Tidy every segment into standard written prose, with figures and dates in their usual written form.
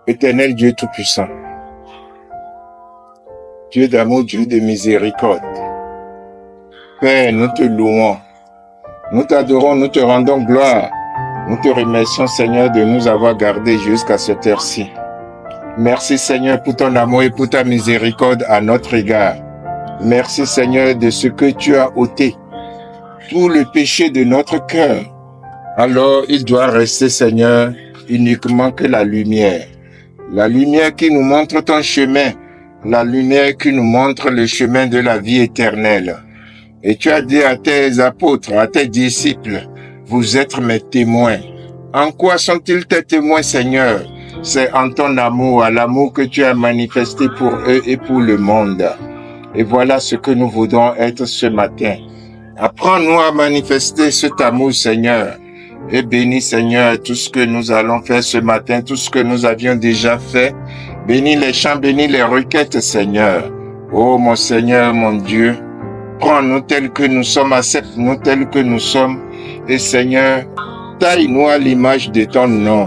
Éternel Dieu Tout-Puissant, Dieu d'amour, Dieu de miséricorde, Père, nous te louons, nous t'adorons, nous te rendons gloire, nous te remercions Seigneur de nous avoir gardés jusqu'à cette heure-ci. Merci Seigneur pour ton amour et pour ta miséricorde à notre égard. Merci Seigneur de ce que tu as ôté, tout le péché de notre cœur. Alors il doit rester Seigneur uniquement que la lumière qui nous montre ton chemin, la lumière qui nous montre le chemin de la vie éternelle. Et tu as dit à tes apôtres, à tes disciples, vous êtes mes témoins. En quoi sont-ils tes témoins Seigneur? C'est en ton amour, à l'amour que tu as manifesté pour eux et pour le monde. Et voilà ce que nous voudrons être ce matin. Apprends-nous à manifester cet amour, Seigneur. Et bénis, Seigneur, tout ce que nous allons faire ce matin, tout ce que nous avions déjà fait. Bénis les chants, bénis les requêtes, Seigneur. Oh, mon Seigneur, mon Dieu, prends-nous tels que nous sommes, accepte-nous tels que nous sommes. Et Seigneur, taille-nous à l'image de ton nom.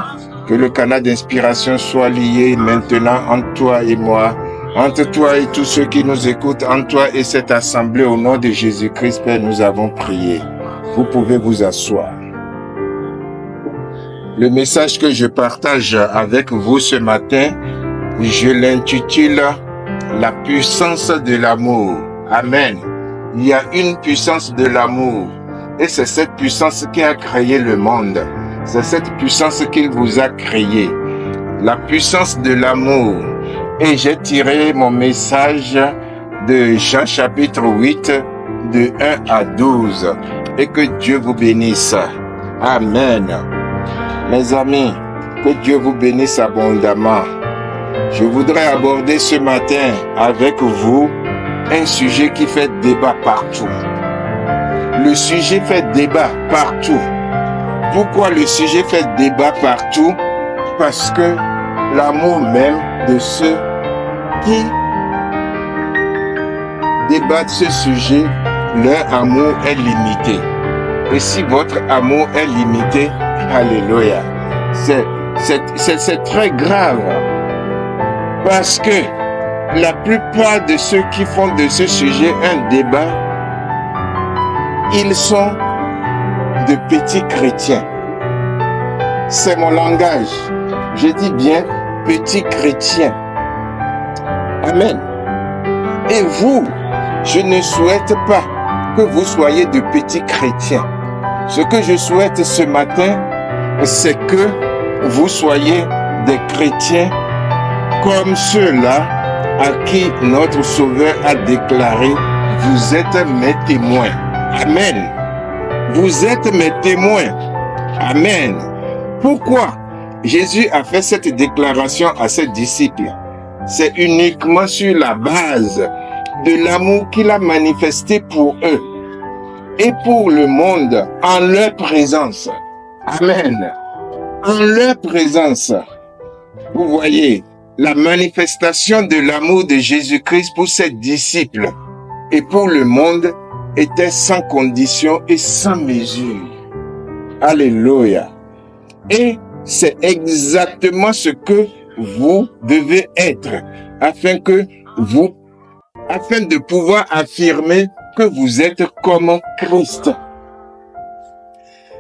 Que le canal d'inspiration soit lié maintenant entre toi et moi, entre toi et tous ceux qui nous écoutent, entre toi et cette assemblée. Au nom de Jésus-Christ, Père, nous avons prié. Vous pouvez vous asseoir. Le message que je partage avec vous ce matin, je l'intitule « La puissance de l'amour ». Amen. Il y a une puissance de l'amour et c'est cette puissance qui a créé le monde. C'est cette puissance qu'il vous a créé. La puissance de l'amour. Et j'ai tiré mon message de Jean chapitre 8, de 1 à 12. Et que Dieu vous bénisse. Amen. Mes amis, que Dieu vous bénisse abondamment. Je voudrais aborder ce matin avec vous un sujet qui fait débat partout. Le sujet fait débat partout. Pourquoi le sujet fait débat partout? Parce que l'amour même de ceux qui débattent ce sujet, leur amour est limité. Et si votre amour est limité, alléluia, c'est très grave. Parce que la plupart de ceux qui font de ce sujet un débat, ils sont de petits chrétiens. C'est mon langage. Je dis bien petits chrétiens. Amen. Et vous, je ne souhaite pas que vous soyez de petits chrétiens. Ce que je souhaite ce matin, c'est que vous soyez des chrétiens comme ceux-là à qui notre Sauveur a déclaré « Vous êtes mes témoins ». Amen. Vous êtes mes témoins. Amen. Pourquoi Jésus a fait cette déclaration à ses disciples? C'est uniquement sur la base de l'amour qu'il a manifesté pour eux et pour le monde en leur présence. Amen. En leur présence. Vous voyez, la manifestation de l'amour de Jésus-Christ pour ses disciples et pour le monde était sans condition et sans mesure. Alléluia. Et c'est exactement ce que vous devez être afin de pouvoir affirmer que vous êtes comme Christ.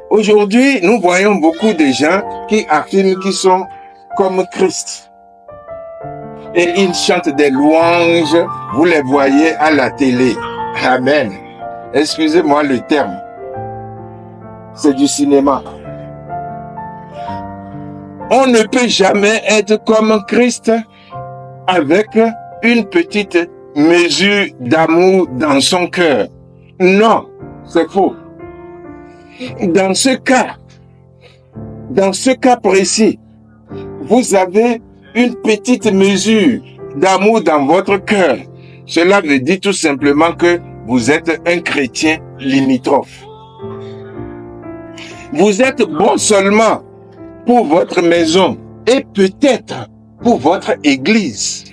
Aujourd'hui, nous voyons beaucoup de gens qui affirment qu'ils sont comme Christ. Et ils chantent des louanges, vous les voyez à la télé. Amen. Excusez-moi le terme. C'est du cinéma. On ne peut jamais être comme Christ avec une petite mesure d'amour dans son cœur. Non, c'est faux. Dans ce cas précis, vous avez une petite mesure d'amour dans votre cœur. Cela veut dire tout simplement que vous êtes un chrétien limitrophe. Vous êtes bon seulement pour votre maison et peut-être pour votre église.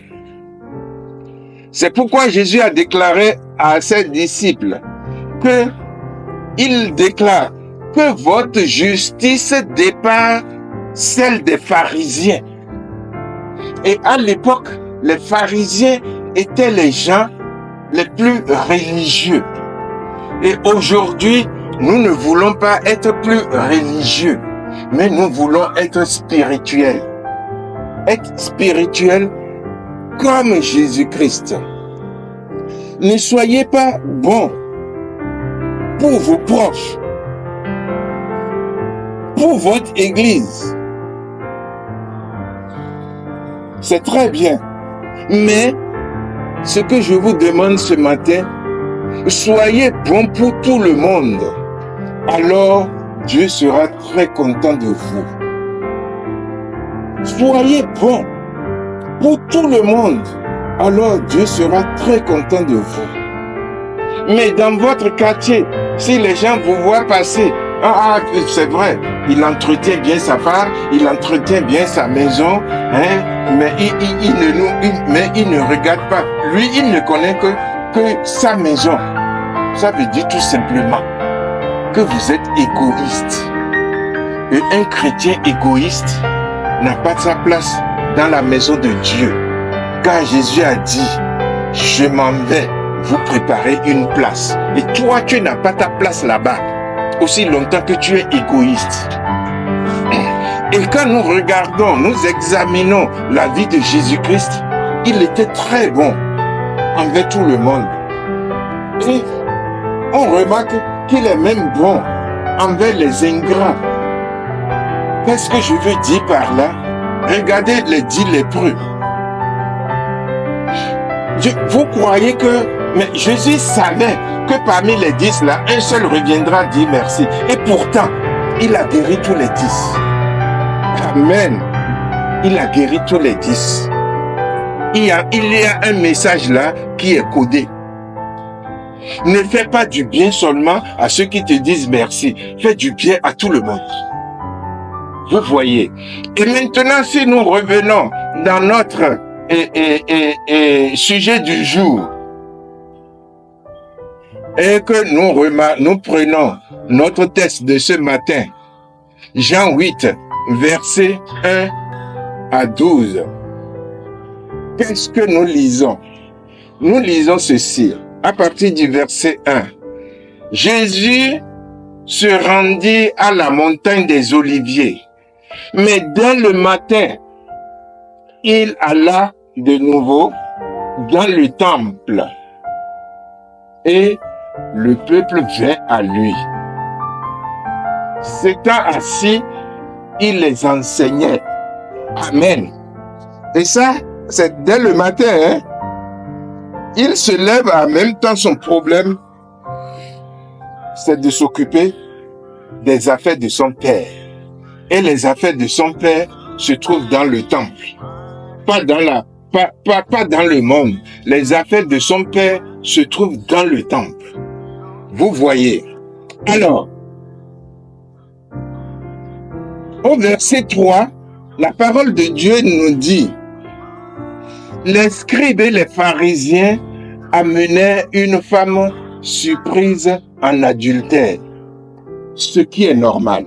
C'est pourquoi Jésus a déclaré à ses disciples il déclare que votre justice dépasse celle des pharisiens. Et à l'époque, les pharisiens étaient les gens les plus religieux. Et aujourd'hui, nous ne voulons pas être plus religieux, mais nous voulons être spirituels. Être spirituel comme Jésus-Christ. Ne soyez pas bons pour vos proches, pour votre église. C'est très bien. Mais ce que je vous demande ce matin, soyez bons pour tout le monde. Alors, Dieu sera très content de vous. Soyez bons pour tout le monde. Alors, Dieu sera très content de vous. Mais dans votre quartier, si les gens vous voient passer, c'est vrai, il entretient bien sa femme, il entretient bien sa maison, mais il ne regarde pas. Lui, il ne connaît que sa maison. Ça veut dire tout simplement que vous êtes égoïste. Et un chrétien égoïste n'a pas sa place dans la maison de Dieu. Car Jésus a dit, je m'en vais vous préparer une place. Et toi, tu n'as pas ta place là-bas, aussi longtemps que tu es égoïste. Et quand nous regardons, nous examinons la vie de Jésus-Christ, il était très bon envers tout le monde. Et on remarque qu'il est même bon envers les ingrats. Qu'est-ce que je veux dire par là? Regardez les 10 lépreux. Vous croyez que... Mais Jésus savait que parmi les 10 là, un seul reviendra dire merci. Et pourtant, il a guéri tous les 10. Amen. Il a guéri tous les 10. Il y a un message là qui est codé. Ne fais pas du bien seulement à ceux qui te disent merci. Fais du bien à tout le monde. Vous voyez. Et maintenant, si nous revenons dans notre sujet du jour, et que nous prenons notre texte de ce matin, Jean 8, versets 1 à 12. Qu'est-ce que nous lisons? Nous lisons ceci, à partir du verset 1. Jésus se rendit à la montagne des Oliviers, mais dès le matin, il alla de nouveau dans le temple, et le peuple vint à lui. S'étant assis, il les enseignait. Amen. Et ça, c'est dès le matin, hein? Il se lève en même temps, son problème, c'est de s'occuper des affaires de son père. Et les affaires de son père se trouvent dans le temple. Pas dans le monde. Les affaires de son père se trouvent dans le temple. Vous voyez. Alors, au verset 3, la parole de Dieu nous dit, les scribes et les pharisiens amenaient une femme surprise en adultère, ce qui est normal.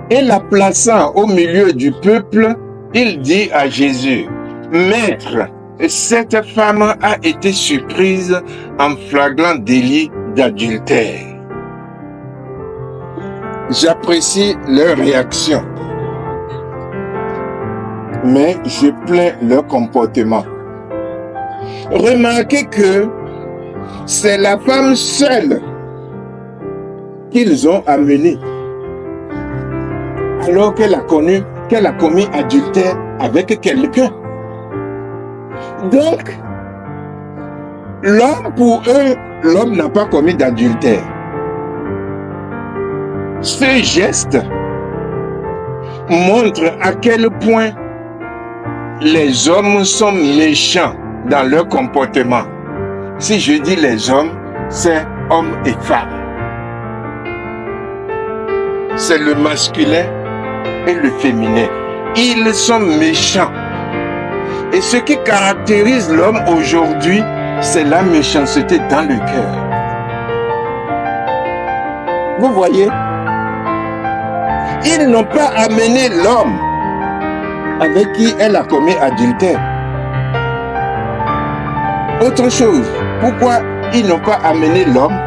Et la plaçant au milieu du peuple, il dit à Jésus, Maître, cette femme a été surprise en flagrant délit d'adultère. J'apprécie leur réaction, mais je plains leur comportement. Remarquez que c'est la femme seule qu'ils ont amenée, alors qu'elle a commis adultère avec quelqu'un. Donc, l'homme, pour eux, l'homme n'a pas commis d'adultère. Ce geste montre à quel point les hommes sont méchants dans leur comportement. Si je dis les hommes, c'est hommes et femmes. C'est le masculin et le féminin. Ils sont méchants. Et ce qui caractérise l'homme aujourd'hui, c'est la méchanceté dans le cœur. Vous voyez? Ils n'ont pas amené l'homme avec qui elle a commis adultère. Autre chose, pourquoi ils n'ont pas amené l'homme?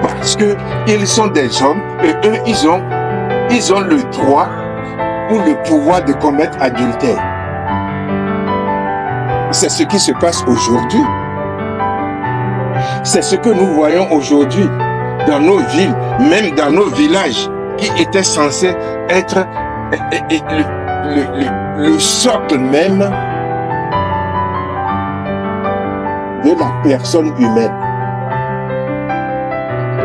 Parce qu'ils sont des hommes et eux, ils ont le droit ou le pouvoir de commettre adultère. C'est ce qui se passe aujourd'hui. C'est ce que nous voyons aujourd'hui dans nos villes, même dans nos villages, qui étaient censés être le socle même de la personne humaine.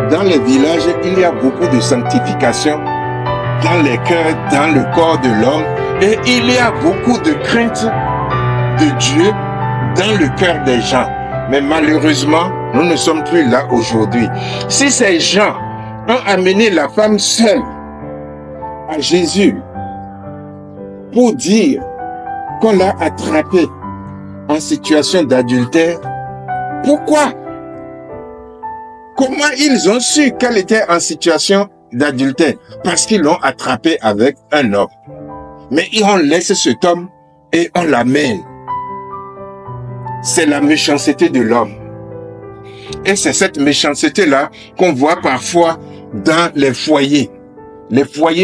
Dans les villages, il y a beaucoup de sanctification dans les cœurs, dans le corps de l'homme, et il y a beaucoup de crainte de Dieu dans le cœur des gens. Mais malheureusement, nous ne sommes plus là aujourd'hui. Si ces gens ont amené la femme seule à Jésus pour dire qu'on l'a attrapée en situation d'adultère, pourquoi? Comment ils ont su qu'elle était en situation d'adultère? Parce qu'ils l'ont attrapée avec un homme. Mais on laisse cet homme et on l'amène. C'est la méchanceté de l'homme. Et c'est cette méchanceté-là qu'on voit parfois dans les foyers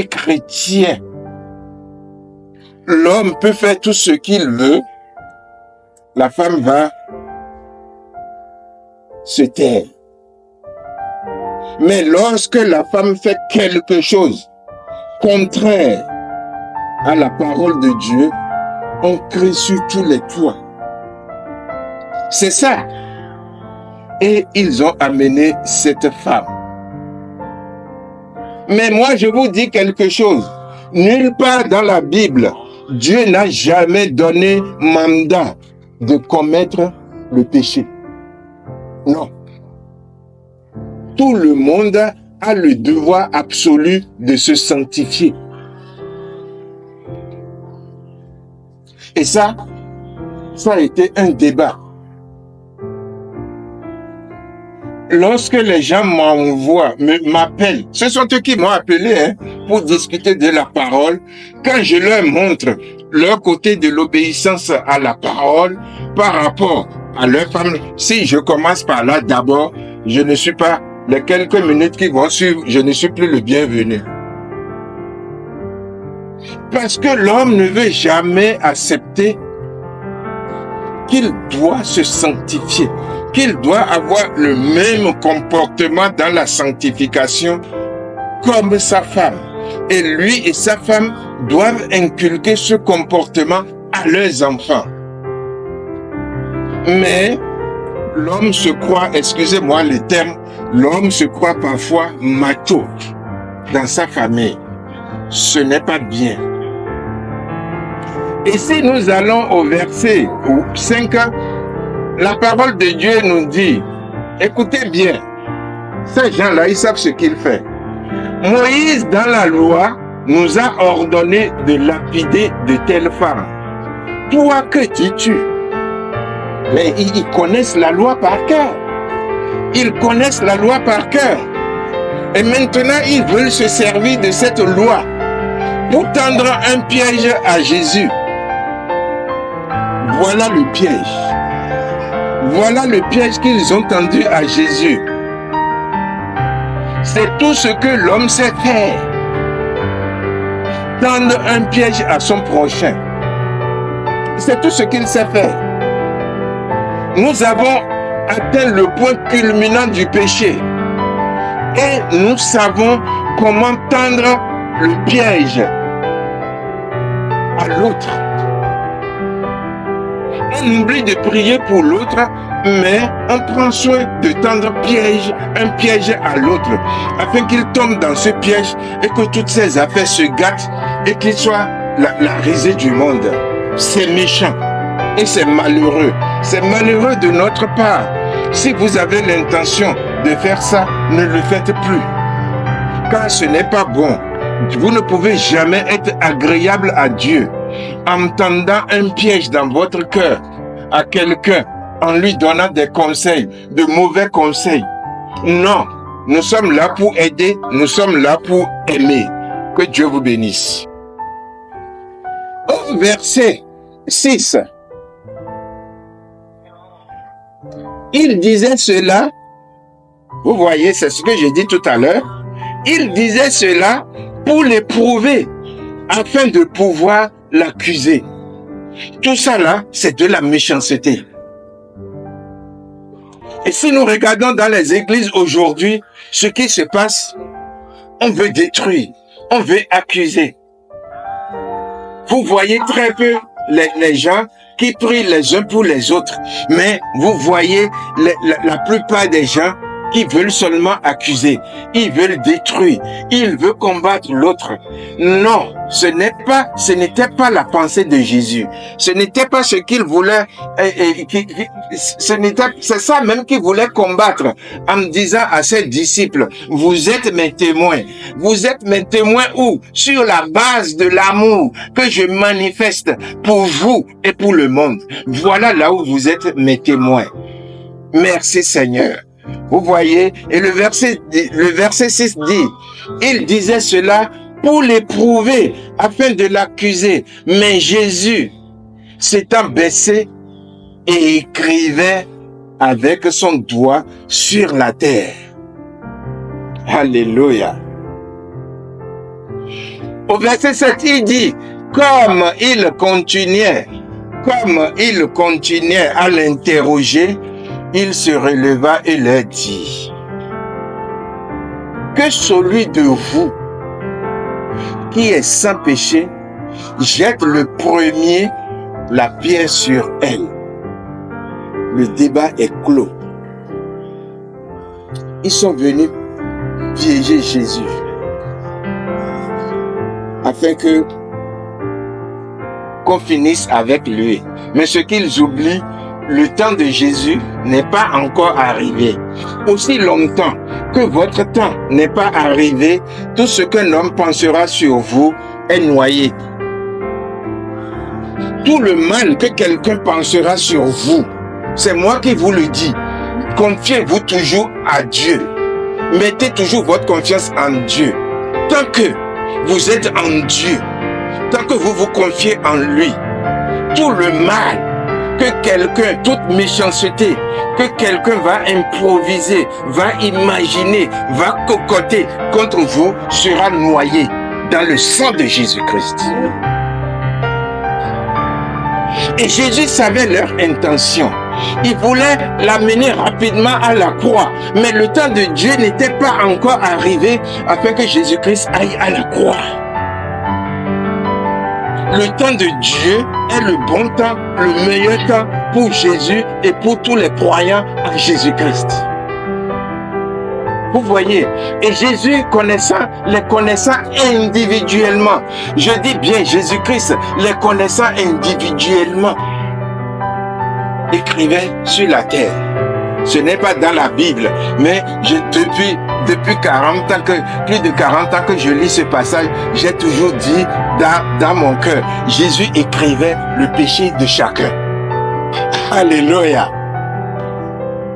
chrétiens. L'homme peut faire tout ce qu'il veut, la femme va se taire. Mais lorsque la femme fait quelque chose contraire à la parole de Dieu, on crie sur tous les toits. C'est ça. Et ils ont amené cette femme. Mais moi, je vous dis quelque chose. Nulle part dans la Bible, Dieu n'a jamais donné mandat de commettre le péché. Non. Tout le monde a le devoir absolu de se sanctifier. Et ça a été un débat. Lorsque les gens m'appellent, ce sont eux qui m'ont appelé pour discuter de la parole. Quand je leur montre leur côté de l'obéissance à la parole par rapport à leur femme, si je commence par là d'abord, je ne suis pas, les quelques minutes qui vont suivre, je ne suis plus le bienvenu. Parce que l'homme ne veut jamais accepter qu'il doit se sanctifier, qu'il doit avoir le même comportement dans la sanctification comme sa femme. Et lui et sa femme doivent inculquer ce comportement à leurs enfants. Mais l'homme se croit, excusez-moi le terme, l'homme se croit parfois macho dans sa famille. Ce n'est pas bien. Et si nous allons au verset 5, la parole de Dieu nous dit, écoutez bien, ces gens-là, ils savent ce qu'ils font. Moïse, dans la loi, nous a ordonné de lapider de telles femmes. Toi, que dis-tu? Mais ils connaissent la loi par cœur. Ils connaissent la loi par cœur. Et maintenant, ils veulent se servir de cette loi pour tendre un piège à Jésus. Voilà le piège. Voilà le piège qu'ils ont tendu à Jésus. C'est tout ce que l'homme sait faire. Tendre un piège à son prochain. C'est tout ce qu'il sait faire. Nous avons atteint le point culminant du péché. Et nous savons comment tendre le piège à l'autre. On oublie de prier pour l'autre, mais on prend soin de tendre un piège à l'autre, afin qu'il tombe dans ce piège et que toutes ses affaires se gâtent et qu'il soit la risée du monde. C'est méchant et c'est malheureux. C'est malheureux de notre part. Si vous avez l'intention de faire ça, ne le faites plus. Car ce n'est pas bon. Vous ne pouvez jamais être agréable à Dieu en tendant un piège dans votre cœur à quelqu'un, en lui donnant des conseils, de mauvais conseils. Non, nous sommes là pour aider, nous sommes là pour aimer. Que Dieu vous bénisse. Au au verset 6, il disait cela, vous voyez, c'est ce que j'ai dit tout à l'heure, il disait cela pour l'éprouver, afin de pouvoir l'accuser. Tout ça là, c'est de la méchanceté. Et si nous regardons dans les églises aujourd'hui, ce qui se passe, on veut détruire, on veut accuser. Vous voyez très peu les gens qui prient les uns pour les autres, mais vous voyez la plupart des gens qui veulent seulement accuser, ils veulent détruire, ils veulent combattre l'autre. Non, ce n'était pas la pensée de Jésus. Ce n'était pas ce qu'il voulait, c'est ça même qu'il voulait combattre en disant à ses disciples, vous êtes mes témoins. Vous êtes mes témoins où? Sur la base de l'amour que je manifeste pour vous et pour le monde. Voilà là où vous êtes mes témoins. Merci Seigneur. Vous voyez, et le verset 6 dit, il disait cela pour l'éprouver, afin de l'accuser. Mais Jésus s'étant baissé et écrivait avec son doigt sur la terre. Alléluia. Au verset 7, il dit, comme il continuait à l'interroger, il se releva et leur dit, que celui de vous qui est sans péché jette le premier la pierre sur elle. Le débat est clos. Ils sont venus piéger Jésus afin qu'on finisse avec lui. Mais ce qu'ils oublient, le temps de Jésus n'est pas encore arrivé. Aussi longtemps que votre temps n'est pas arrivé, tout ce qu'un homme pensera sur vous est noyé. Tout le mal que quelqu'un pensera sur vous, c'est moi qui vous le dis. Confiez-vous toujours à Dieu. Mettez toujours votre confiance en Dieu. Tant que vous êtes en Dieu, tant que vous vous confiez en lui, tout le mal que quelqu'un, toute méchanceté, que quelqu'un va improviser, va imaginer, va cocoter contre vous, sera noyé dans le sang de Jésus-Christ. Et Jésus savait leur intention. Il voulait l'amener rapidement à la croix. Mais le temps de Dieu n'était pas encore arrivé afin que Jésus-Christ aille à la croix. Le temps de Dieu est le bon temps, le meilleur temps pour Jésus et pour tous les croyants en Jésus-Christ. Vous voyez, et Jésus les connaissant individuellement, je dis bien Jésus-Christ les connaissant individuellement, écrivait sur la terre. Ce n'est pas dans la Bible, mais depuis 40 ans plus de 40 ans que je lis ce passage, j'ai toujours dit dans mon cœur, Jésus écrivait le péché de chacun. Alléluia.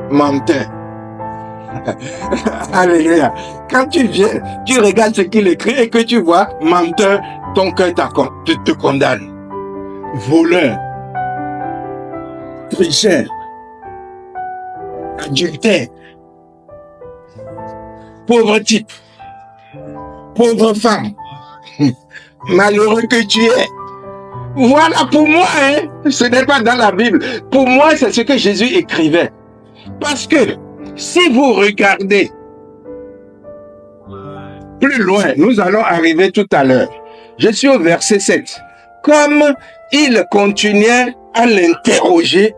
Menteur. Alléluia. Quand tu viens, tu regardes ce qu'il écrit et que tu vois, menteur, ton cœur te condamne. Voleur. Tricheur. Adultère. Pauvre type. Pauvre femme. Malheureux que tu es. Voilà pour moi, ce n'est pas dans la Bible. Pour moi, c'est ce que Jésus écrivait. Parce que si vous regardez plus loin, nous allons arriver tout à l'heure. Je suis au verset 7. Comme il continuait à l'interroger,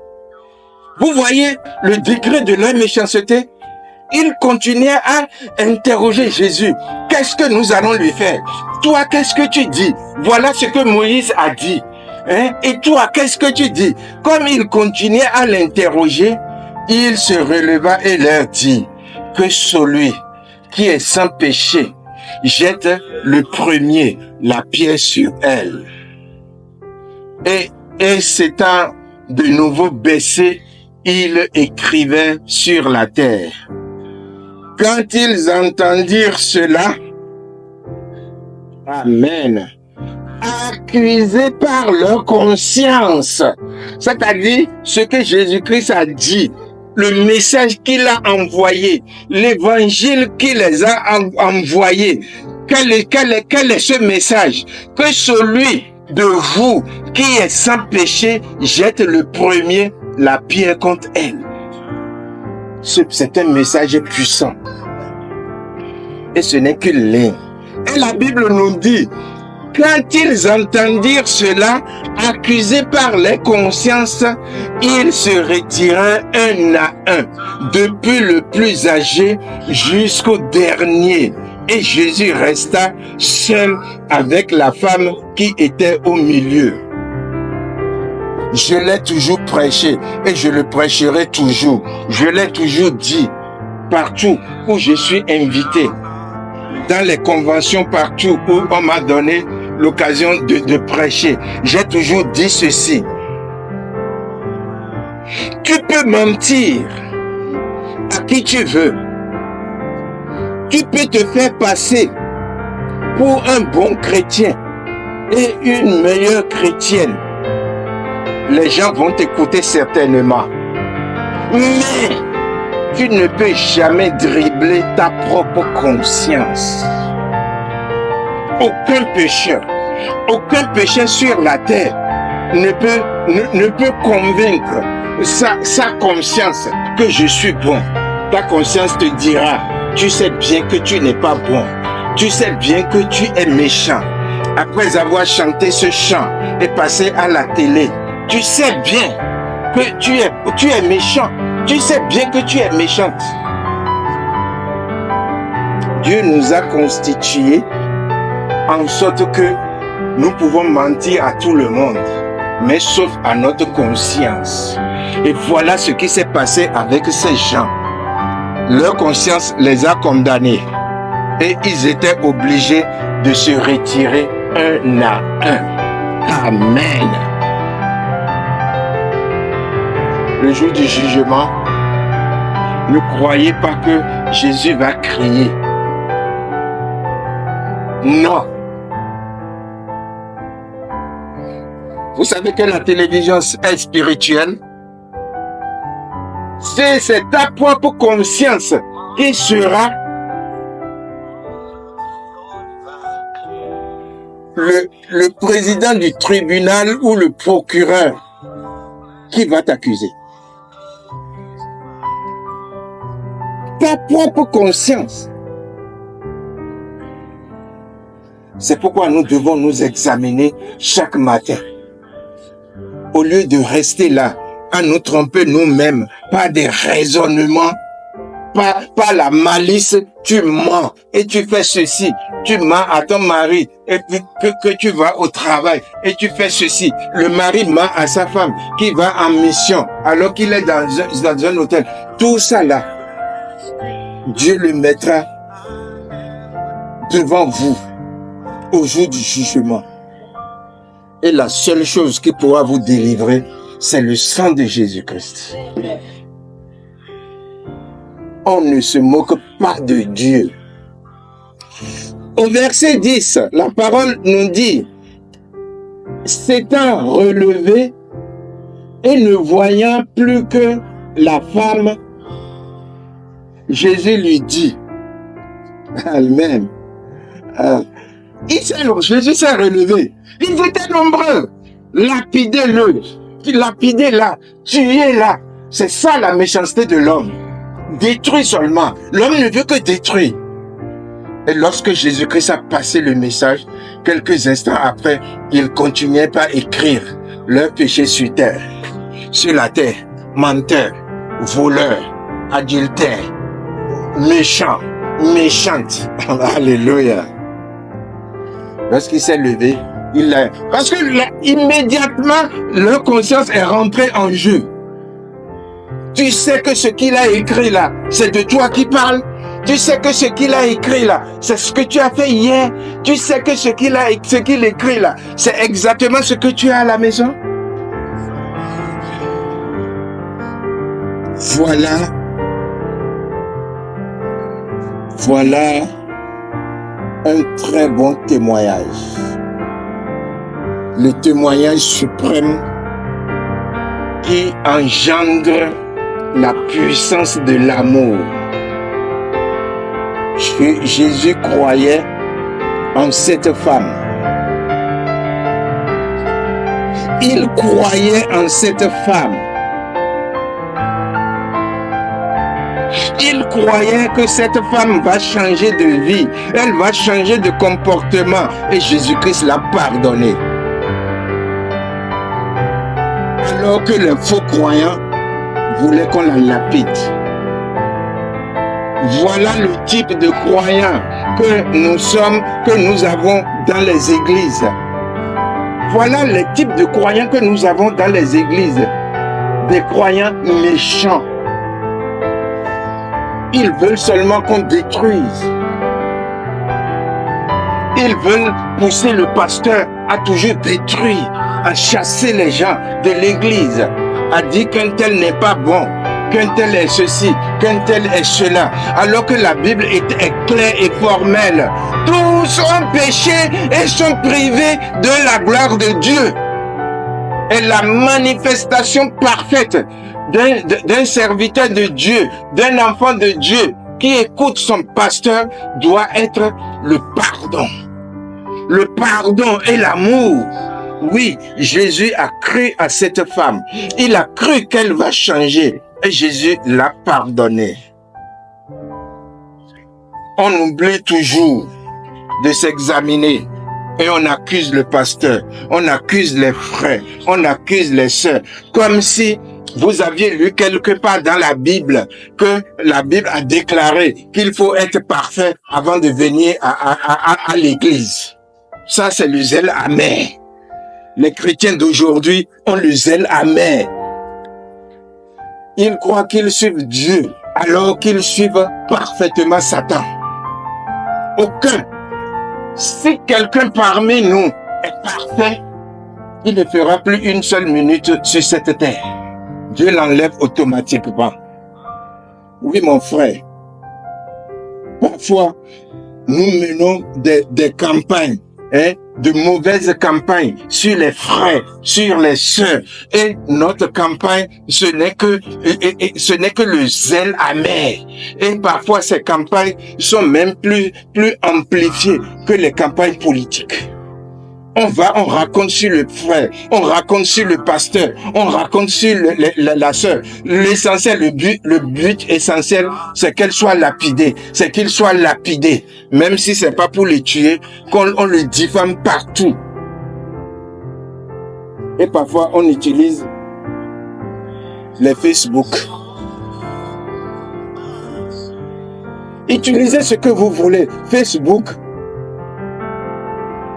vous voyez le degré de leur méchanceté. Il continuait à interroger Jésus. Qu'est-ce que nous allons lui faire? Toi, qu'est-ce que tu dis? Voilà ce que Moïse a dit. Et toi, qu'est-ce que tu dis? Comme il continuait à l'interroger, il se releva et leur dit que celui qui est sans péché jette le premier la pierre sur elle. Et s'étant de nouveau baissé, il écrivait sur la terre. Quand ils entendirent cela, Amen, accusés par leur conscience. C'est-à-dire ce que Jésus-Christ a dit, le message qu'il a envoyé, l'évangile qu'il les a envoyé. Quel est ce message? Que celui de vous qui est sans péché jette le premier la pierre contre elle. C'est un message puissant. Et ce n'est qu'une ligne. Et la Bible nous dit, quand ils entendirent cela, accusés par les consciences, ils se retirèrent un à un, depuis le plus âgé jusqu'au dernier. Et Jésus resta seul avec la femme qui était au milieu. Je l'ai toujours prêché et je le prêcherai toujours. Je l'ai toujours dit partout où je suis invité. Dans les conventions, partout où on m'a donné l'occasion de prêcher, j'ai toujours dit ceci. Tu peux mentir à qui tu veux. Tu peux te faire passer pour un bon chrétien et une meilleure chrétienne. Les gens vont t'écouter certainement. Mais tu ne peux jamais dribbler ta propre conscience. Aucun pécheur sur la terre ne peut convaincre sa conscience que je suis bon. Ta conscience te dira, tu sais bien que tu n'es pas bon. Tu sais bien que tu es méchant. Après avoir chanté ce chant et passé à la télé, tu sais bien que tu es méchant. Tu sais bien que tu es méchante. Dieu nous a constitués en sorte que nous pouvons mentir à tout le monde, mais sauf à notre conscience. Et voilà ce qui s'est passé avec ces gens. Leur conscience les a condamnés et ils étaient obligés de se retirer un à un. Amen. Le jour du jugement, ne croyez pas que Jésus va crier. Non. Vous savez que la télévision est spirituelle. C'est ta propre conscience qui sera le président du tribunal ou le procureur qui va t'accuser. Ta propre conscience. C'est pourquoi nous devons nous examiner chaque matin. Au lieu de rester là, à nous tromper nous-mêmes, par des raisonnements, par la malice, tu mens et tu fais ceci. Tu mens à ton mari et puis que tu vas au travail et tu fais ceci. Le mari ment à sa femme qui va en mission alors qu'il est dans un hôtel. Tout ça là, Dieu le mettra devant vous au jour du jugement. Et la seule chose qui pourra vous délivrer, c'est le sang de Jésus-Christ. On ne se moque pas de Dieu. Au verset 10, la parole nous dit, s'étant relevé et ne voyant plus que la femme, Jésus lui dit, Amen. Jésus s'est relevé. Ils étaient nombreux. Lapidez-le. Lapidez-la. Tuez-la. C'est ça la méchanceté de l'homme. Détruit seulement. L'homme ne veut que détruire. Et lorsque Jésus-Christ a passé le message, quelques instants après, il continuait par écrire leur péché sur terre. Sur la terre, menteur, voleur, adultère, méchant, méchante. Alléluia. Lorsqu'il s'est levé, parce que là, immédiatement, leur conscience est rentrée en jeu. Tu sais que ce qu'il a écrit là, c'est de toi qui parle. Tu sais que ce qu'il a écrit là, c'est ce que tu as fait hier. Tu sais que ce qu'il écrit là, c'est exactement ce que tu as à la maison. Voilà un très bon témoignage. le témoignage suprême qui engendre la puissance de l'amour. Jésus croyait en cette femme. Il croyait en cette femme. Il croyait que cette femme va changer de vie, elle va changer de comportement et Jésus-Christ l'a pardonné. Alors que les faux croyants voulaient qu'on la lapide. Voilà le type de croyants que nous sommes, que nous avons dans les églises. Voilà le type de croyants que nous avons dans les églises. Des croyants méchants. Ils veulent seulement qu'on détruise. Ils veulent pousser le pasteur à toujours détruire, à chasser les gens de l'église, à dire qu'un tel n'est pas bon, qu'un tel est ceci, qu'un tel est cela, alors que la Bible est claire et formelle. Tous ont péché et sont privés de la gloire de Dieu. Et la manifestation parfaite d'un serviteur de Dieu, d'un enfant de Dieu qui écoute son pasteur doit être le pardon. Le pardon et l'amour. Oui, Jésus a cru à cette femme. Il a cru qu'elle va changer. Et Jésus l'a pardonné. On oublie toujours de s'examiner. Et on accuse le pasteur, on accuse les frères, on accuse les sœurs. Comme si vous aviez lu quelque part dans la Bible que la Bible a déclaré qu'il faut être parfait avant de venir à l'église. Ça, c'est le zèle amer. Les chrétiens d'aujourd'hui ont le zèle amer. Ils croient qu'ils suivent Dieu alors qu'ils suivent parfaitement Satan. Aucun. Si quelqu'un parmi nous est parfait, il ne fera plus une seule minute sur cette terre. Dieu l'enlève automatiquement. Oui, mon frère. Parfois, nous menons des campagnes, de mauvaises campagnes sur les frères, sur les sœurs. Et notre campagne, ce n'est que le zèle amer. Et parfois, ces campagnes sont même plus amplifiées que les campagnes politiques. On raconte sur le frère, on raconte sur le pasteur, on raconte sur la sœur. L'essentiel, le but essentiel, c'est qu'elle soit lapidée, c'est qu'il soit lapidé. Même si c'est pas pour les tuer, qu'on le diffame partout. Et parfois, on utilise les Facebook. Utilisez ce que vous voulez. Facebook,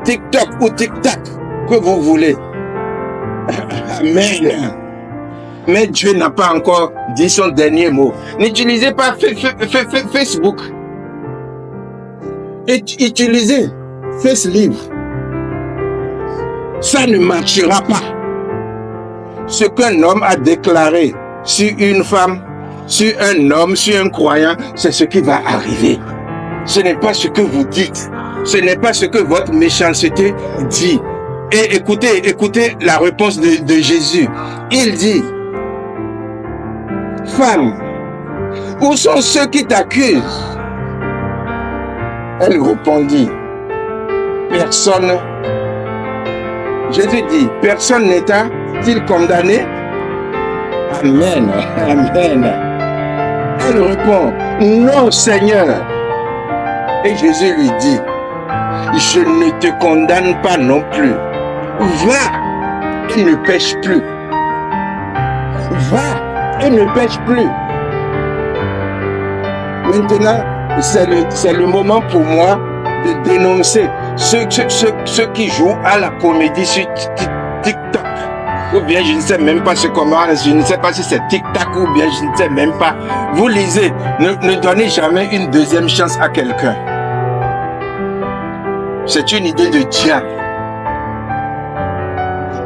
TikTok ou TikTok, que vous voulez. Amen. Mais Dieu n'a pas encore dit son dernier mot. N'utilisez pas Facebook. Utilisez FaceLivre. Ça ne marchera pas. Ce qu'un homme a déclaré sur une femme, sur un homme, sur un croyant, c'est ce qui va arriver. Ce n'est pas ce que vous dites. Ce n'est pas ce que votre méchanceté dit. Et écoutez la réponse de Jésus. Il dit, femme, où sont ceux qui t'accusent? Elle répondit, personne. Jésus dit, personne n'est-il condamné? Amen, amen. Elle répond, non Seigneur. Et Jésus lui dit, je ne te condamne pas non plus. Va et ne pêche plus. Va et ne pêche plus. Maintenant, c'est le moment pour moi de dénoncer ceux qui jouent à la comédie sur TikTok. Ou bien je ne sais même pas je ne sais pas si c'est TikTok ou bien je ne sais même pas. Vous lisez, ne donnez jamais une deuxième chance à quelqu'un. C'est une idée de diable.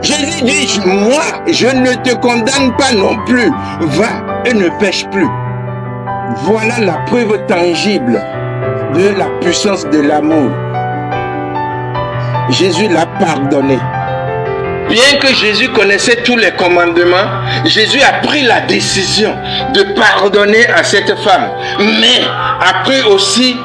Jésus dit, moi, je ne te condamne pas non plus. Va et ne pêche plus. Voilà la preuve tangible de la puissance de l'amour. Jésus l'a pardonné. bien que Jésus connaissait tous les commandements, Jésus a pris la décision de pardonner à cette femme, mais a pris aussi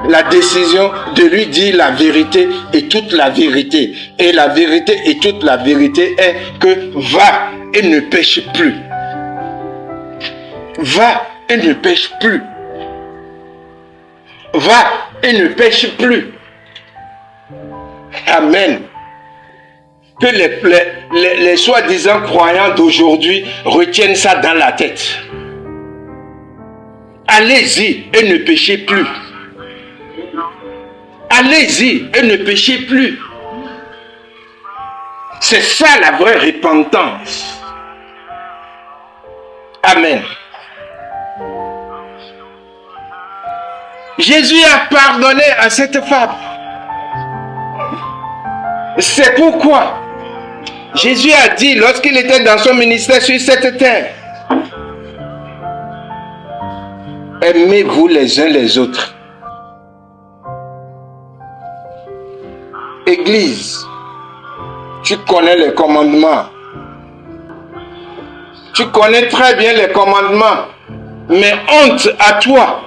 la décision de lui dire la vérité et toute la vérité. Et la vérité et toute la vérité est que va et ne pêche plus. Va et ne pêche plus. Va et ne pêche plus. Amen. Que les soi-disant croyants d'aujourd'hui retiennent ça dans la tête. Allez-y et ne péchez plus. Allez-y et ne péchez plus. C'est ça la vraie repentance. Amen. Jésus a pardonné à cette femme. C'est pourquoi Jésus a dit lorsqu'il était dans son ministère sur cette terre, aimez-vous les uns les autres. Église, tu connais les commandements. Tu connais très bien les commandements. Mais honte à toi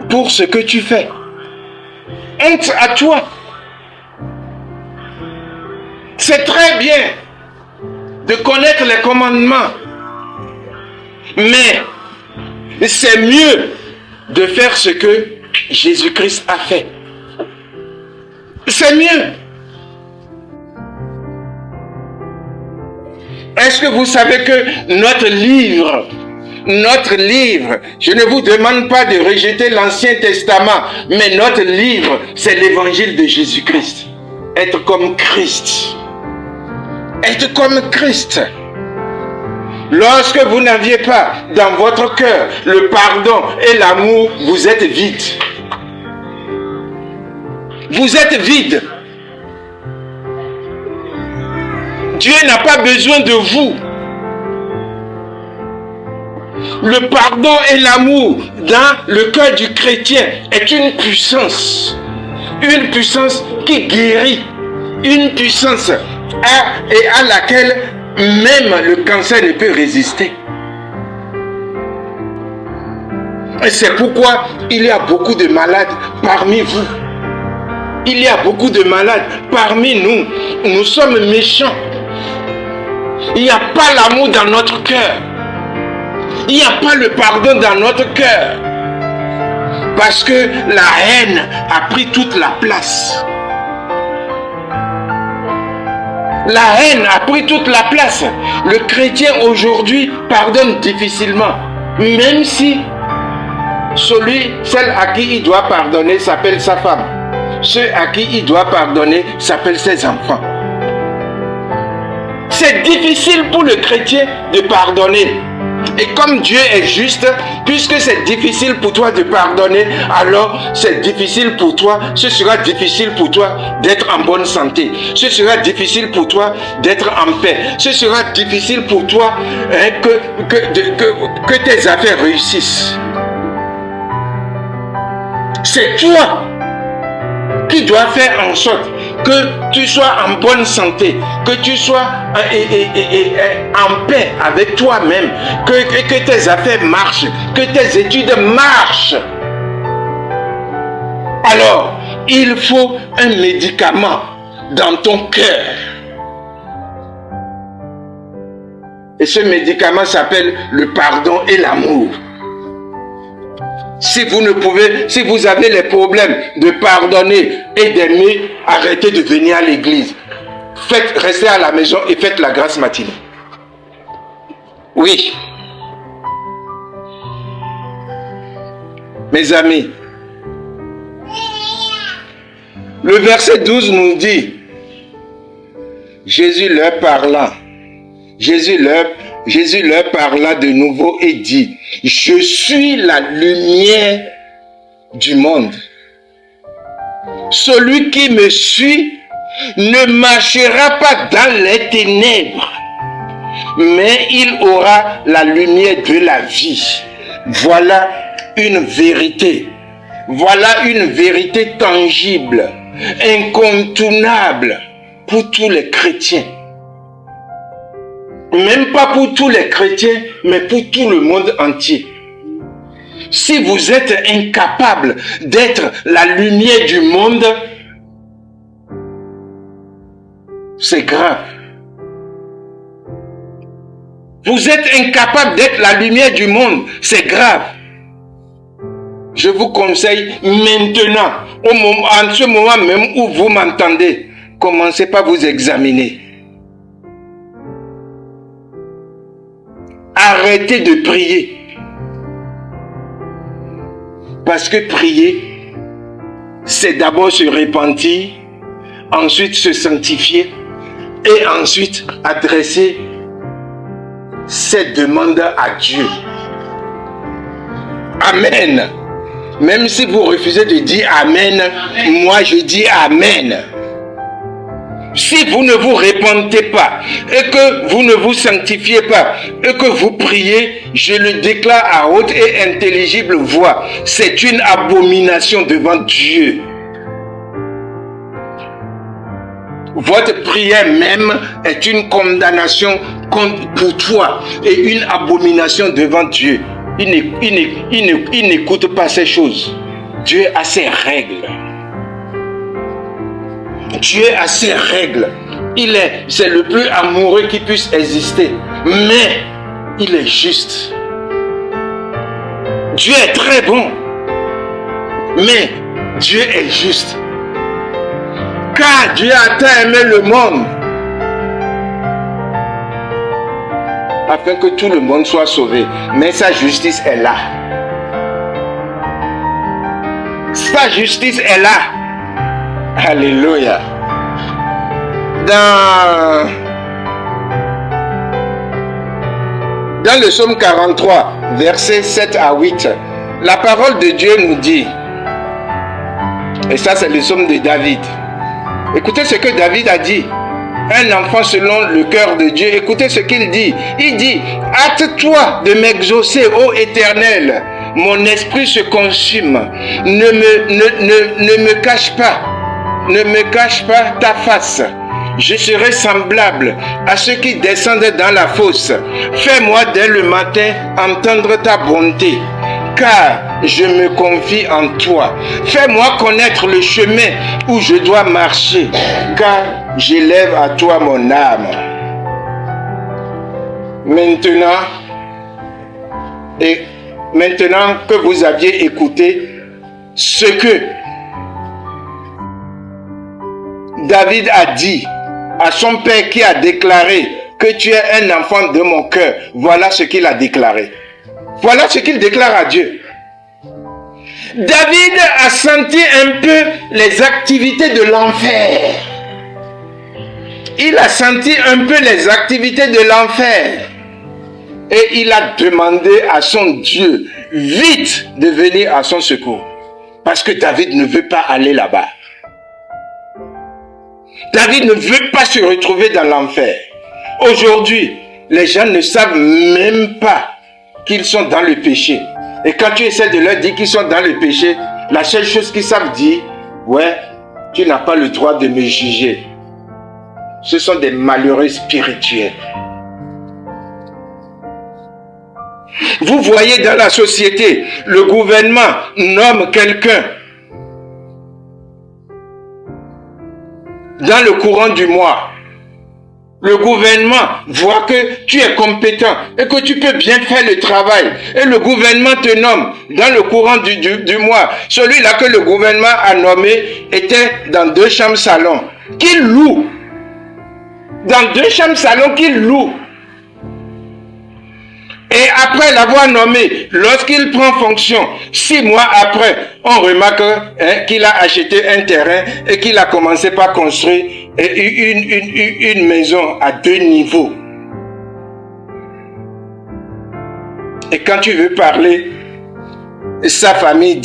pour ce que tu fais. Honte à toi. C'est très bien de connaître les commandements. Mais c'est mieux de faire ce que Jésus-Christ a fait. C'est mieux. Est-ce que vous savez que notre livre, je ne vous demande pas de rejeter l'Ancien Testament, mais notre livre, c'est l'évangile de Jésus-Christ. Être comme Christ. Être comme Christ. Lorsque vous n'aviez pas dans votre cœur le pardon et l'amour, vous êtes vide. Vous êtes vide. Dieu n'a pas besoin de vous. Le pardon et l'amour dans le cœur du chrétien est une puissance qui guérit, une puissance à laquelle même le cancer ne peut résister. Et c'est pourquoi il y a beaucoup de malades parmi vous. Il y a beaucoup de malades parmi nous. Nous sommes méchants. Il n'y a pas l'amour dans notre cœur. Il n'y a pas le pardon dans notre cœur. Parce que la haine a pris toute la place. La haine a pris toute la place. Le chrétien aujourd'hui pardonne difficilement. Même si celle à qui il doit pardonner s'appelle sa femme. Ceux à qui il doit pardonner s'appellent ses enfants. C'est difficile pour le chrétien de pardonner. Et comme Dieu est juste, puisque c'est difficile pour toi de pardonner, alors c'est difficile pour toi, ce sera difficile pour toi d'être en bonne santé. Ce sera difficile pour toi d'être en paix. Ce sera difficile pour toi que tes affaires réussissent. C'est toi qui dois faire en sorte que tu sois en bonne santé, que tu sois en paix avec toi-même, que tes affaires marchent, que tes études marchent. Alors, il faut un médicament dans ton cœur. Et ce médicament s'appelle le pardon et l'amour. Si vous avez les problèmes de pardonner et d'aimer, arrêtez de venir à l'église. Restez à la maison et faites la grâce matinée. Oui. Mes amis, le verset 12 nous dit, Jésus leur parla de nouveau et dit, je suis la lumière du monde. Celui qui me suit ne marchera pas dans les ténèbres, mais il aura la lumière de la vie. Voilà une vérité. Voilà une vérité tangible. incontournable pour tous les chrétiens. Même pas pour tous les chrétiens, mais pour tout le monde entier. Si vous êtes incapable d'être la lumière du monde, c'est grave. Vous êtes incapable d'être la lumière du monde, c'est grave. Je vous conseille maintenant, en ce moment même où vous m'entendez, commencez par vous examiner. Arrêtez de prier. Parce que prier, c'est d'abord se repentir, ensuite se sanctifier et ensuite adresser cette demande à Dieu. Amen. Même si vous refusez de dire Amen, moi je dis Amen. Si vous ne vous repentez pas et que vous ne vous sanctifiez pas et que vous priez, je le déclare à haute et intelligible voix, c'est une abomination devant Dieu. Votre prière même est une condamnation pour toi et une abomination devant Dieu. Il n'écoute pas ces choses. Dieu a ses règles. Dieu a ses règles. C'est le plus amoureux qui puisse exister. Mais il est juste. Dieu est très bon. Mais Dieu est juste. Car Dieu a tant aimé le monde afin que tout le monde soit sauvé. Mais sa justice est là. Sa justice est là. Alléluia. Dans le psaume 43, versets 7 à 8, la parole de Dieu nous dit, et ça c'est le psaume de David. Écoutez ce que David a dit. Un enfant selon le cœur de Dieu. Écoutez ce qu'il dit. Il dit, hâte-toi de m'exaucer, ô Éternel. Mon esprit se consume. Ne me cache pas. Ne me cache pas ta face. Je serai semblable à ceux qui descendent dans la fosse. Fais-moi dès le matin entendre ta bonté, car je me confie en toi. Fais-moi connaître le chemin où je dois marcher, car j'élève à toi mon âme. Maintenant que vous aviez écouté ce que David a dit à son père qui a déclaré que tu es un enfant de mon cœur, voilà ce qu'il a déclaré. Voilà ce qu'il déclare à Dieu. David a senti un peu les activités de l'enfer. Il a senti un peu les activités de l'enfer. Et il a demandé à son Dieu vite de venir à son secours. Parce que David ne veut pas aller là-bas. David ne veut pas se retrouver dans l'enfer. Aujourd'hui, les gens ne savent même pas qu'ils sont dans le péché. Et quand tu essaies de leur dire qu'ils sont dans le péché, la seule chose qu'ils savent dire, ouais, tu n'as pas le droit de me juger. Ce sont des malheureux spirituels. Vous voyez dans la société, le gouvernement nomme quelqu'un dans le courant du mois. Le gouvernement voit que tu es compétent et que tu peux bien faire le travail. Et le gouvernement te nomme dans le courant du mois. Celui-là que le gouvernement a nommé était dans 2 chambres salon. Qu'il loue. Dans 2 chambres salon qu'il loue. Et après l'avoir nommé, lorsqu'il prend fonction, 6 mois après, on remarque qu'il a acheté un terrain et qu'il a commencé par construire une maison à 2 niveaux. Et quand tu veux parler, sa famille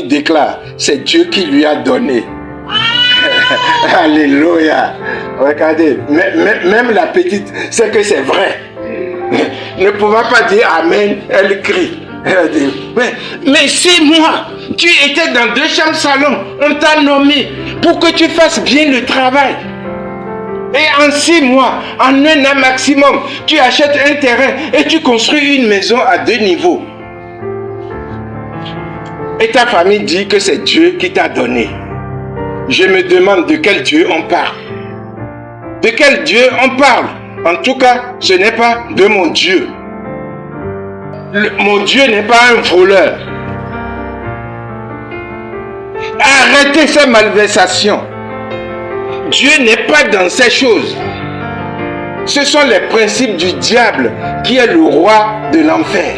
déclare, c'est Dieu qui lui a donné. Alléluia. Regardez, même la petite sait que c'est vrai. Ne pouvant pas dire Amen, elle crie. Elle dit, mais 6 mois, tu étais dans 2 chambres salon, on t'a nommé, pour que tu fasses bien le travail. Et en 6 mois, en 1 an maximum, tu achètes un terrain et tu construis une maison à 2 niveaux. Et ta famille dit que c'est Dieu qui t'a donné. Je me demande de quel Dieu on parle. De quel Dieu on parle? En tout cas, ce n'est pas de mon Dieu. Mon Dieu n'est pas un voleur. Arrêtez ces malversations. Dieu n'est pas dans ces choses. Ce sont les principes du diable qui est le roi de l'enfer.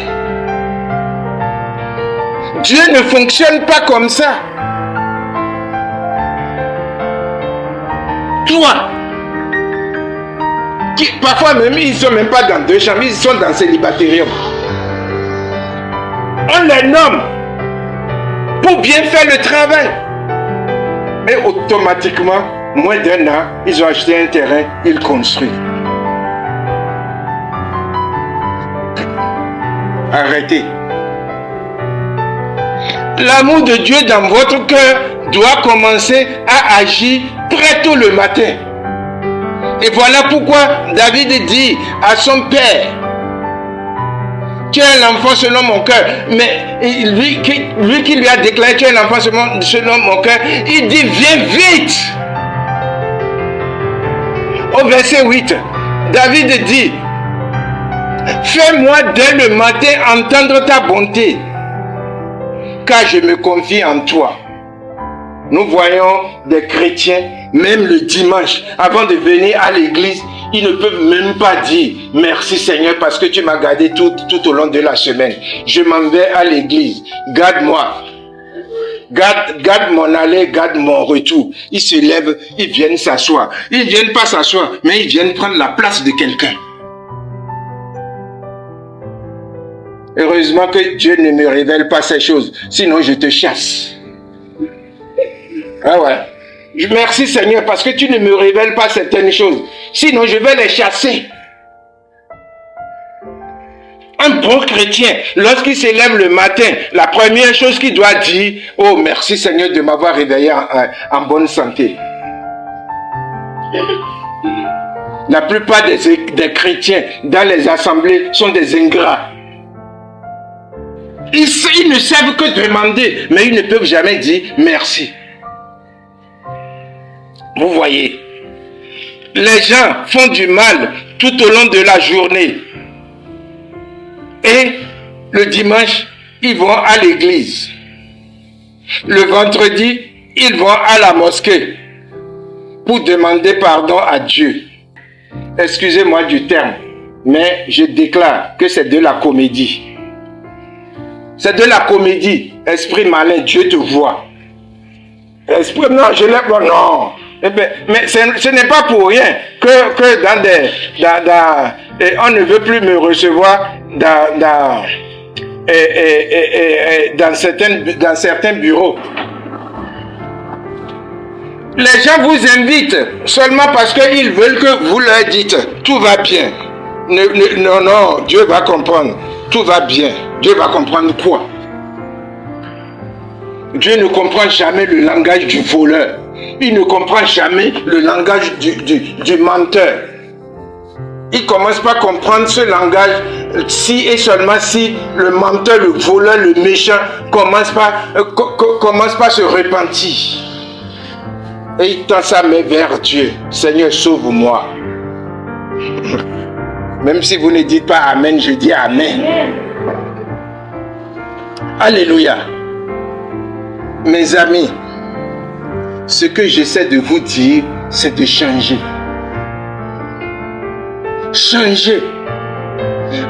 Dieu ne fonctionne pas comme ça. Toi, parfois même, ils ne sont même pas dans 2 chambres, ils sont dans célibatérium. On les nomme pour bien faire le travail. Et automatiquement, moins d'1 an, ils ont acheté un terrain, ils construisent. Arrêtez. L'amour de Dieu dans votre cœur doit commencer à agir très tôt le matin. Et voilà pourquoi David dit à son père, tu es un enfant selon mon cœur. Mais lui qui lui a déclaré tu es un enfant selon mon cœur, il dit viens vite. Au verset 8, David dit, fais-moi dès le matin entendre ta bonté, car je me confie en toi. Nous voyons des chrétiens, même le dimanche, avant de venir à l'église, ils ne peuvent même pas dire merci Seigneur parce que tu m'as gardé tout au long de la semaine. Je m'en vais à l'église, garde-moi. Garde mon aller, garde mon retour. Ils se lèvent, ils viennent s'asseoir. Ils ne viennent pas s'asseoir, mais ils viennent prendre la place de quelqu'un. Heureusement que Dieu ne me révèle pas ces choses, sinon je te chasse. Ah ouais. Merci Seigneur parce que tu ne me révèles pas certaines choses, sinon je vais les chasser. Un bon chrétien, lorsqu'il se lève le matin, la première chose qu'il doit dire, oh merci Seigneur de m'avoir réveillé en bonne santé. La plupart des chrétiens dans les assemblées sont des ingrats. Ils ne savent que demander, mais ils ne peuvent jamais dire merci. Vous voyez, les gens font du mal tout au long de la journée. Et le dimanche, ils vont à l'église. Le vendredi, ils vont à la mosquée pour demander pardon à Dieu. Excusez-moi du terme, mais je déclare que c'est de la comédie. C'est de la comédie. Esprit malin, Dieu te voit. Esprit, non, je l'ai pas, non. Eh bien, mais ce n'est pas pour rien que on ne veut plus me recevoir dans certains bureaux. Les gens vous invitent seulement parce qu'ils veulent que vous leur dites tout va bien. Non, Dieu va comprendre. Tout va bien. Dieu va comprendre quoi? Dieu ne comprend jamais le langage du voleur. Il ne comprend jamais le langage du menteur. Il ne commence pas à comprendre ce langage si et seulement si le menteur, le voleur, le méchant commence pas à se repentir. Et il tend sa main vers Dieu. Seigneur, sauve-moi. Même si vous ne dites pas Amen, je dis Amen. Alléluia. Mes amis, ce que j'essaie de vous dire, c'est de changer. Changer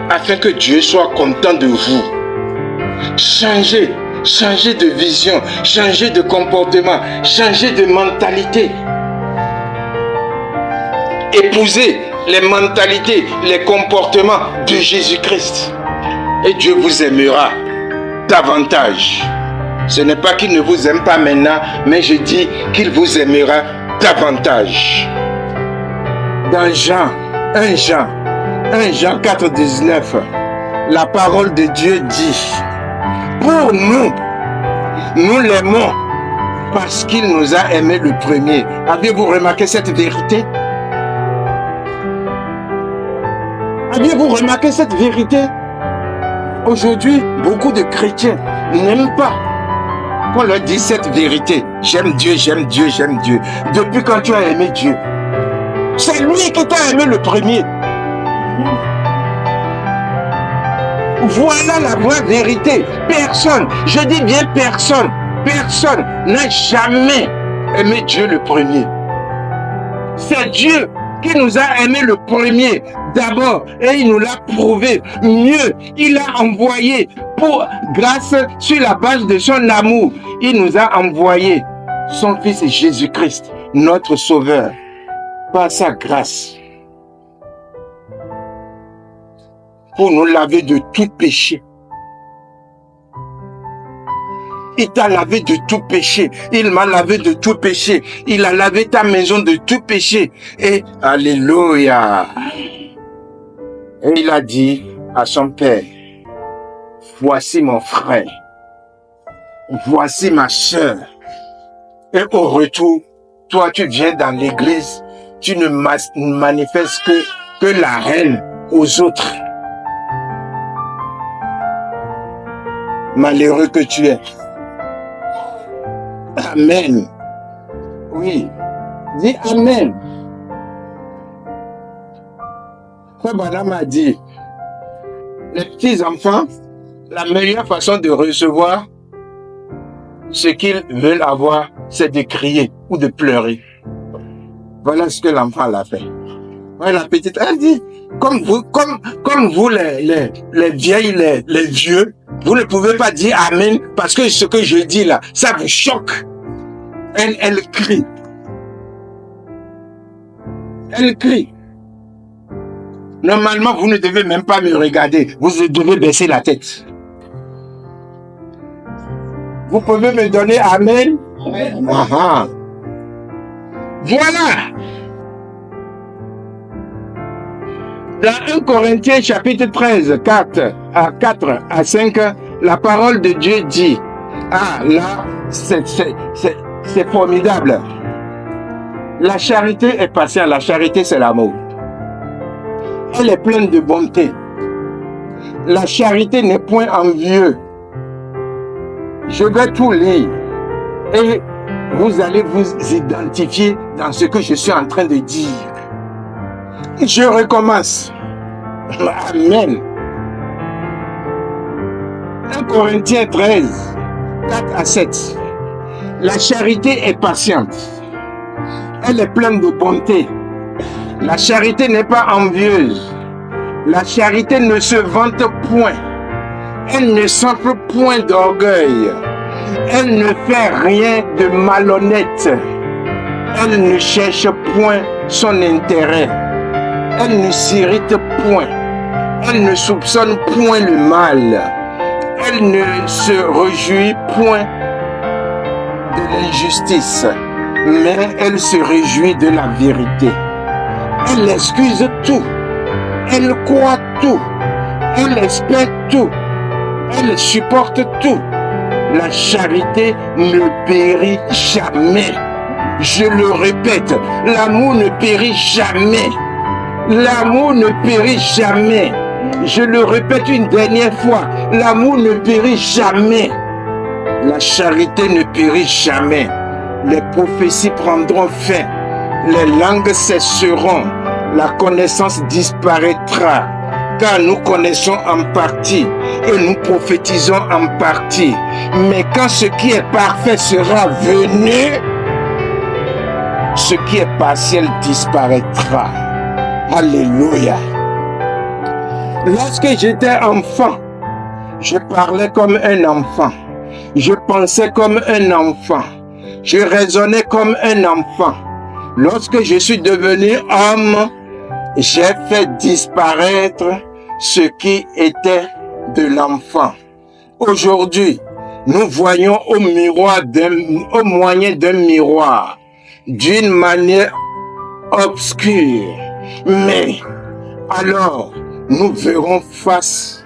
afin que Dieu soit content de vous. Changer de vision, changer de comportement, changer de mentalité. Épousez les mentalités, les comportements de Jésus-Christ. Et Dieu vous aimera davantage. Ce n'est pas qu'il ne vous aime pas maintenant, mais je dis qu'il vous aimera davantage. Dans 1 Jean 4,19, la parole de Dieu dit, pour nous l'aimons parce qu'il nous a aimés le premier. Avez-vous remarqué cette vérité? Avez-vous remarqué cette vérité? Aujourd'hui, beaucoup de chrétiens n'aiment pas qu'on leur dise cette vérité. J'aime Dieu, j'aime Dieu, j'aime Dieu. Depuis quand tu as aimé Dieu? C'est lui qui t'a aimé le premier. Voilà la vraie vérité. Personne, je dis bien personne, personne n'a jamais aimé Dieu le premier. C'est Dieu qui nous a aimé le premier d'abord et il nous l'a prouvé. Mieux, il a envoyé grâce sur la base de son amour, il nous a envoyé son fils Jésus-Christ, notre sauveur, par sa grâce, pour nous laver de tout péché. Il t'a lavé de tout péché. Il m'a lavé de tout péché. Il a lavé ta maison de tout péché. Et alléluia. Et il a dit à son père, voici mon frère. Voici ma sœur. Et au retour, toi tu viens dans l'église, tu ne manifestes que la haine aux autres. Malheureux que tu es. Amen. Oui. Dis Amen. Frère Branham a dit, les petits enfants, la meilleure façon de recevoir ce qu'ils veulent avoir, c'est de crier ou de pleurer. Voilà ce que l'enfant l'a fait. Ouais, la petite, elle dit, comme vous les vieilles, les vieux, vous ne pouvez pas dire Amen parce que ce que je dis là, ça vous choque. Elle crie. Elle crie. Normalement, vous ne devez même pas me regarder. Vous devez baisser la tête. Vous pouvez me donner Amen? Voilà. Dans 1 Corinthiens chapitre 13, 4 à 5, la parole de Dieu dit, ah là, c'est formidable. La charité est patiente, la charité c'est l'amour. Elle est pleine de bonté. La charité n'est point envieux. Je vais tout lire et vous allez vous identifier dans ce que je suis en train de dire. Je recommence. Amen. 1 Corinthiens 13, 4 à 7. La charité est patiente. Elle est pleine de bonté. La charité n'est pas envieuse. La charité ne se vante point. Elle ne s'enfle point d'orgueil. Elle ne fait rien de malhonnête. Elle ne cherche point son intérêt. Elle ne s'irrite point. Elle ne soupçonne point le mal. Elle ne se réjouit point de l'injustice, mais elle se réjouit de la vérité. Elle excuse tout. Elle croit tout. Elle espère tout. Elle supporte tout. La charité ne périt jamais. Je le répète, l'amour ne périt jamais. L'amour ne périt jamais. Je le répète une dernière fois, l'amour ne périt jamais. La charité ne périt jamais. Les prophéties prendront fin. Les langues cesseront. La connaissance disparaîtra. Car nous connaissons en partie et nous prophétisons en partie. Mais quand ce qui est parfait sera venu, ce qui est partiel disparaîtra. Alléluia. Lorsque j'étais enfant, je parlais comme un enfant. Je pensais comme un enfant. Je raisonnais comme un enfant. Lorsque je suis devenu homme, j'ai fait disparaître ce qui était de l'enfant. Aujourd'hui, nous voyons au moyen d'un miroir, d'une manière obscure. Mais alors, nous verrons face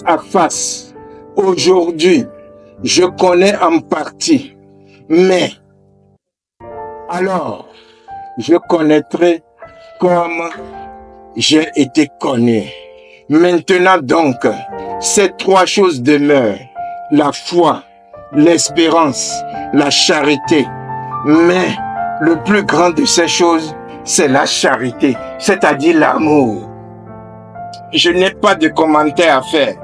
à face. Aujourd'hui, je connais en partie, mais alors je connaîtrai comme j'ai été connu. Maintenant donc, ces trois choses demeurent, la foi, l'espérance, la charité. Mais le plus grand de ces choses, c'est la charité, c'est-à-dire l'amour. Je n'ai pas de commentaire à faire.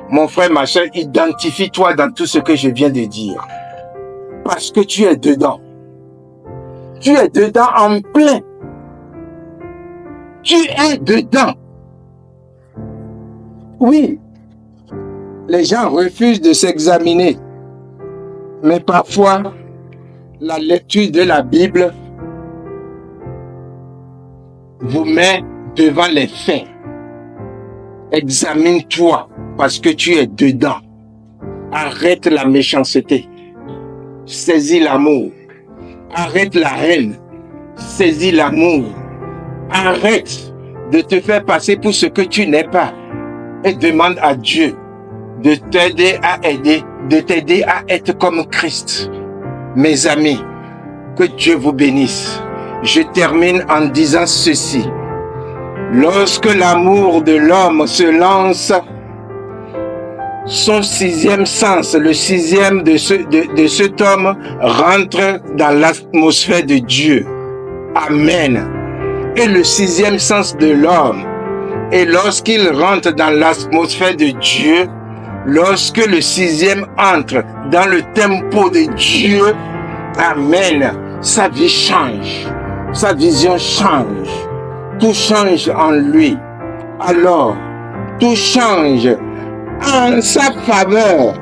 Mon frère, ma soeur, identifie-toi dans tout ce que je viens de dire. Parce que tu es dedans. Tu es dedans en plein. Tu es dedans. Oui, les gens refusent de s'examiner. Mais parfois, la lecture de la Bible vous met devant les faits. Examine-toi parce que tu es dedans. Arrête la méchanceté. Saisis l'amour. Arrête la haine. Saisis l'amour. Arrête de te faire passer pour ce que tu n'es pas. Et demande à Dieu de t'aider à être comme Christ. Mes amis, que Dieu vous bénisse. Je termine en disant ceci. Lorsque l'amour de l'homme se lance, son sixième sens, le sixième de cet homme, rentre dans l'atmosphère de Dieu. Amen. Et le sixième sens de l'homme, et lorsqu'il rentre dans l'atmosphère de Dieu, lorsque le sixième entre dans le tempo de Dieu, amen, sa vie change, sa vision change, tout change en lui. Alors, tout change en sa faveur,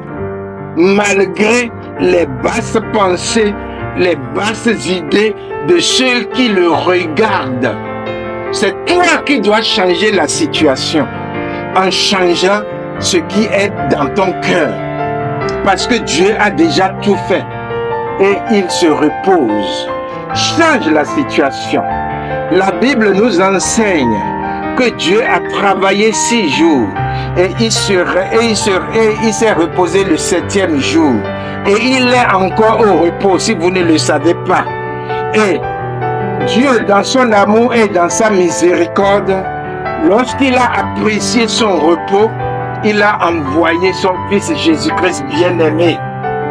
malgré les basses pensées, les basses idées de ceux qui le regardent. C'est toi qui dois changer la situation en changeant ce qui est dans ton cœur. Parce que Dieu a déjà tout fait et il se repose. Change la situation. La Bible nous enseigne que Dieu a travaillé 6 jours et il s'est reposé le 7e jour. Et il est encore au repos si vous ne le savez pas. Et Dieu, dans son amour et dans sa miséricorde, lorsqu'il a apprécié son repos, il a envoyé son Fils Jésus-Christ bien-aimé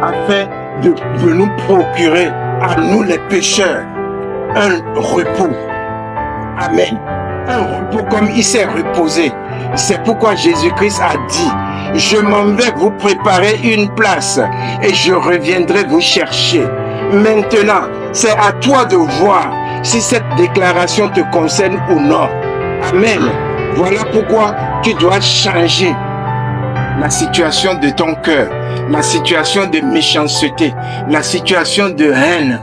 afin de nous procurer à nous les pécheurs un repos. Amen. Un repos comme il s'est reposé. C'est pourquoi Jésus-Christ a dit, je m'en vais vous préparer une place et je reviendrai vous chercher. Maintenant, c'est à toi de voir si cette déclaration te concerne ou non. Amen. Voilà pourquoi tu dois changer la situation de ton cœur, la situation de méchanceté, la situation de haine.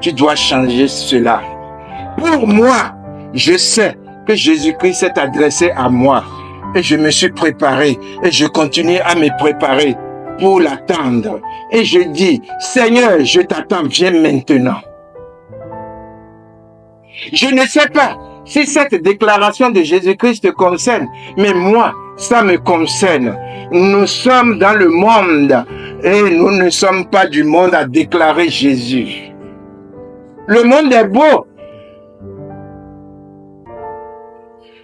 Tu dois changer cela. Pour moi, je sais que Jésus-Christ s'est adressé à moi et je me suis préparé et je continue à me préparer pour l'attendre. Et je dis, Seigneur, je t'attends, viens maintenant. Je ne sais pas si cette déclaration de Jésus-Christ te concerne, mais moi, ça me concerne. Nous sommes dans le monde et nous ne sommes pas du monde à déclarer Jésus. Le monde est beau.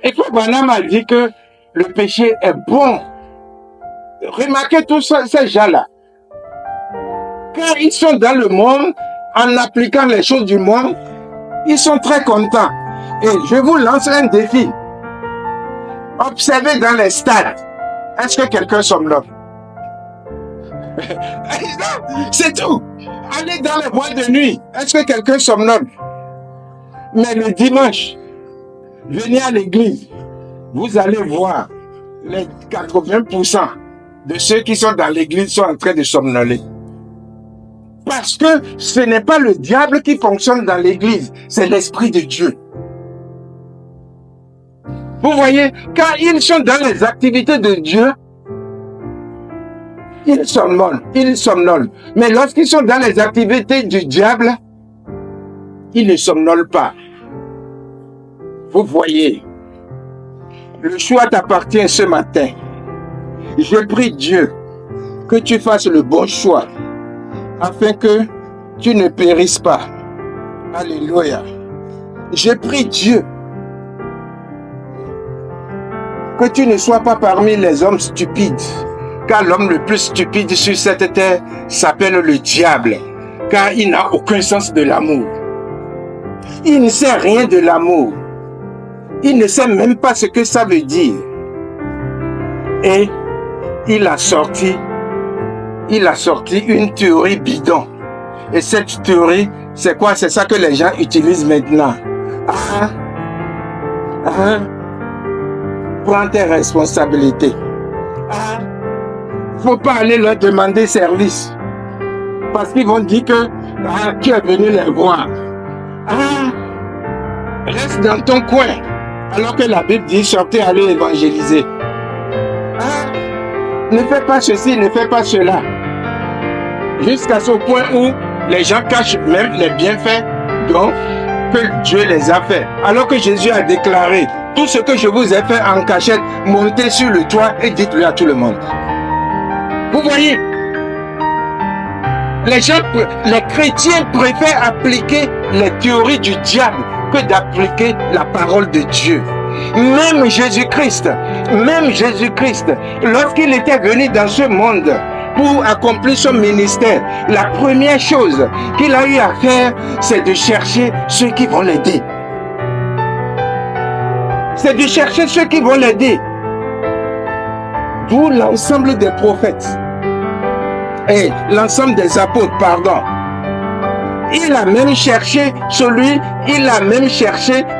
Et puis Branham a dit que le péché est bon. Remarquez tous ces gens-là. Quand ils sont dans le monde, en appliquant les choses du monde, ils sont très contents. Et je vous lance un défi. Observez dans les stades. Est-ce que quelqu'un somnole? C'est tout. Allez dans les boîtes de nuit. Est-ce que quelqu'un somnole? Mais le dimanche, venez à l'église. Vous allez voir les 80% de ceux qui sont dans l'église sont en train de somnoler. Parce que ce n'est pas le diable qui fonctionne dans l'église, c'est l'Esprit de Dieu. Vous voyez, quand ils sont dans les activités de Dieu, ils somnolent. Mais lorsqu'ils sont dans les activités du diable, ils ne somnolent pas. Vous voyez, le choix t'appartient ce matin. Je prie Dieu que tu fasses le bon choix, afin que tu ne périsses pas. Alléluia. Je prie Dieu que tu ne sois pas parmi les hommes stupides, car l'homme le plus stupide sur cette terre s'appelle le diable, car il n'a aucun sens de l'amour. Il ne sait rien de l'amour. Il ne sait même pas ce que ça veut dire. Et il a sorti une théorie bidon. Et cette théorie, c'est quoi? C'est ça que les gens utilisent maintenant. Prends tes responsabilités. Faut pas aller leur demander service. Parce qu'ils vont dire que tu es venu les voir. Reste dans ton coin. Alors que la Bible dit sortez, allez évangéliser. Ne fais pas ceci, ne fais pas cela. Jusqu'à ce point où les gens cachent même les bienfaits donc, que Dieu les a fait. Alors que Jésus a déclaré, tout ce que je vous ai fait en cachette, montez sur le toit et dites-le à tout le monde. Vous voyez, les chrétiens préfèrent appliquer les théories du diable que d'appliquer la parole de Dieu. Même Jésus-Christ, lorsqu'il était venu dans ce monde pour accomplir son ministère, la première chose qu'il a eu à faire, c'est de chercher ceux qui vont l'aider. C'est de chercher ceux qui vont l'aider. D'où l'ensemble des prophètes et l'ensemble des apôtres, pardon. Il a même cherché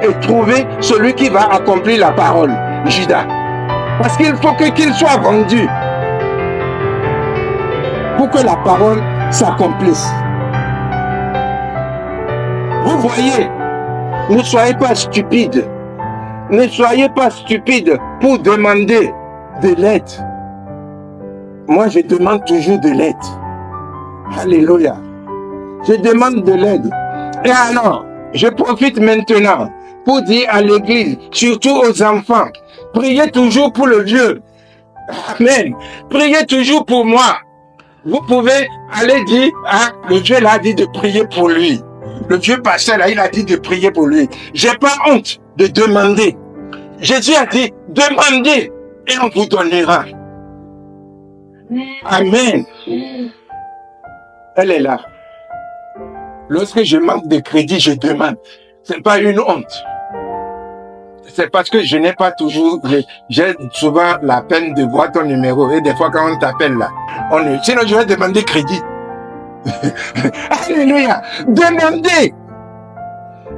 et trouvé celui qui va accomplir la parole, Judas. Parce qu'il faut qu'il soit vendu pour que la parole s'accomplisse. Vous voyez, ne soyez pas stupides. Ne soyez pas stupides pour demander de l'aide. Moi, je demande toujours de l'aide. Alléluia. Je demande de l'aide. Et alors, je profite maintenant pour dire à l'église, surtout aux enfants, priez toujours pour le vieux. Amen. Priez toujours pour moi. Vous pouvez aller dire, le vieux là a dit de prier pour lui. Le vieux pasteur là, il a dit de prier pour lui. J'ai pas honte de demander. Jésus a dit, demandez et on vous donnera. Amen. Elle est là. Lorsque je manque de crédit, je demande. C'est pas une honte. C'est parce que je n'ai pas toujours, j'ai souvent la peine de voir ton numéro. Et des fois, quand on t'appelle là, sinon je vais demander crédit. Alléluia. Demandez.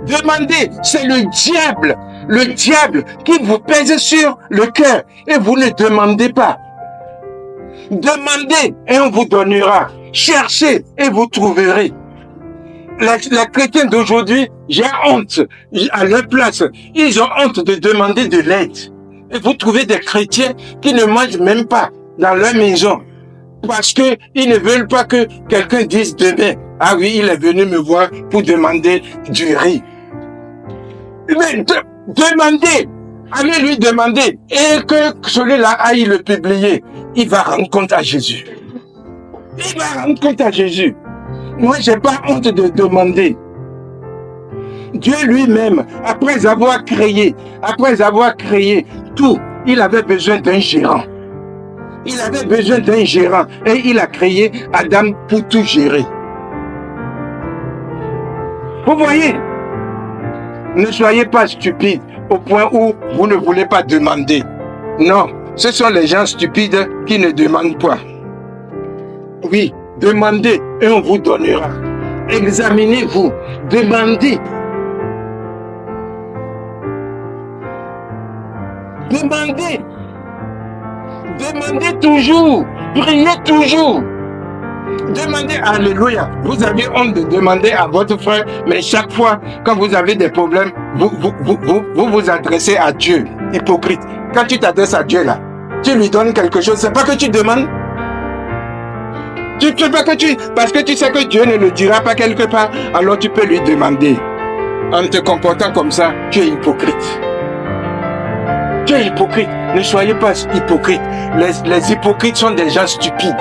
Demandez. C'est le diable qui vous pèse sur le cœur et vous ne demandez pas. Demandez et on vous donnera. Cherchez et vous trouverez. Les chrétiens d'aujourd'hui, j'ai honte à leur place. Ils ont honte de demander de l'aide. Et vous trouvez des chrétiens qui ne mangent même pas dans leur maison. Parce que ils ne veulent pas que quelqu'un dise demain, ah oui, il est venu me voir pour demander du riz. Mais demandez, allez lui demander, et que celui-là aille le publier. Il va rendre compte à Jésus. Il va rendre compte à Jésus. Moi, j'ai pas honte de demander. Dieu lui-même, après avoir créé tout, il avait besoin d'un gérant. Il avait besoin d'un gérant et il a créé Adam pour tout gérer. Vous voyez, ne soyez pas stupides au point où vous ne voulez pas demander. Non, ce sont les gens stupides qui ne demandent pas. Oui, demandez et on vous donnera. Examinez-vous, demandez. Demandez. Demandez toujours. Priez toujours. Demandez, alléluia. Vous avez honte de demander à votre frère, mais chaque fois, quand vous avez des problèmes, vous adressez à Dieu. Hypocrite. Quand tu t'adresses à Dieu là, tu lui donnes quelque chose, c'est pas que tu demandes. Tu ne sais pas parce que tu sais que Dieu ne le dira pas quelque part, alors tu peux lui demander. En te comportant comme ça, tu es hypocrite. Tu es hypocrite. Ne soyez pas hypocrite. Les hypocrites sont des gens stupides.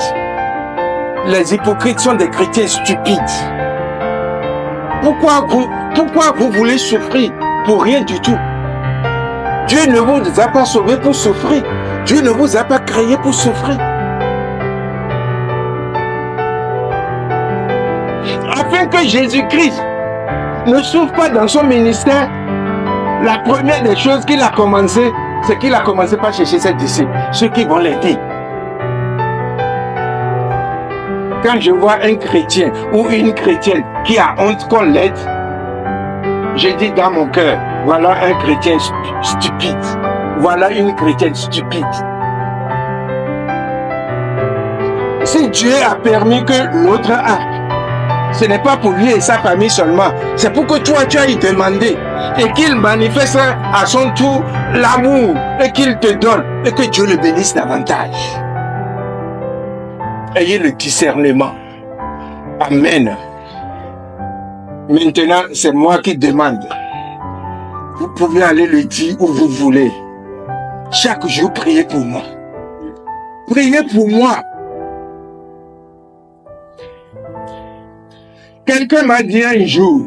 les hypocrites sont des chrétiens stupides. Pourquoi vous voulez souffrir pour rien du tout? Dieu ne vous a pas sauvé pour souffrir. Dieu ne vous a pas créé pour souffrir. Afin que Jésus-Christ ne souffre pas dans son ministère, la première des choses qu'il a commencé, c'est qu'il a commencé par chercher ses disciples, ceux qui vont l'aider. Quand je vois un chrétien ou une chrétienne qui a honte qu'on l'aide, je dis dans mon cœur, voilà un chrétien stupide. Voilà une chrétienne stupide. Si Dieu a permis que l'autre a, ce n'est pas pour lui et sa famille seulement, c'est pour que toi tu ailles demander et qu'il manifeste à son tour l'amour et qu'il te donne et que Dieu le bénisse davantage. Ayez le discernement. Amen. Maintenant, c'est moi qui demande. Vous pouvez aller le dire où vous voulez. Chaque jour, priez pour moi. Priez pour moi. Quelqu'un m'a dit un jour,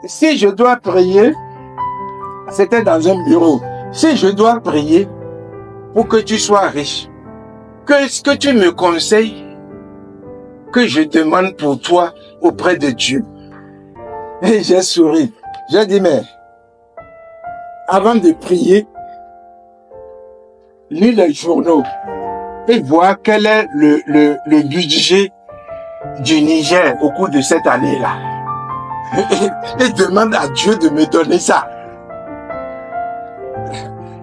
si je dois prier, c'était dans un bureau, si je dois prier pour que tu sois riche, qu'est-ce que tu me conseilles que je demande pour toi auprès de Dieu? Et j'ai souri. J'ai dit, mais avant de prier, lis les journaux et vois quel est le budget du Niger au cours de cette année-là. Et demande à Dieu de me donner ça.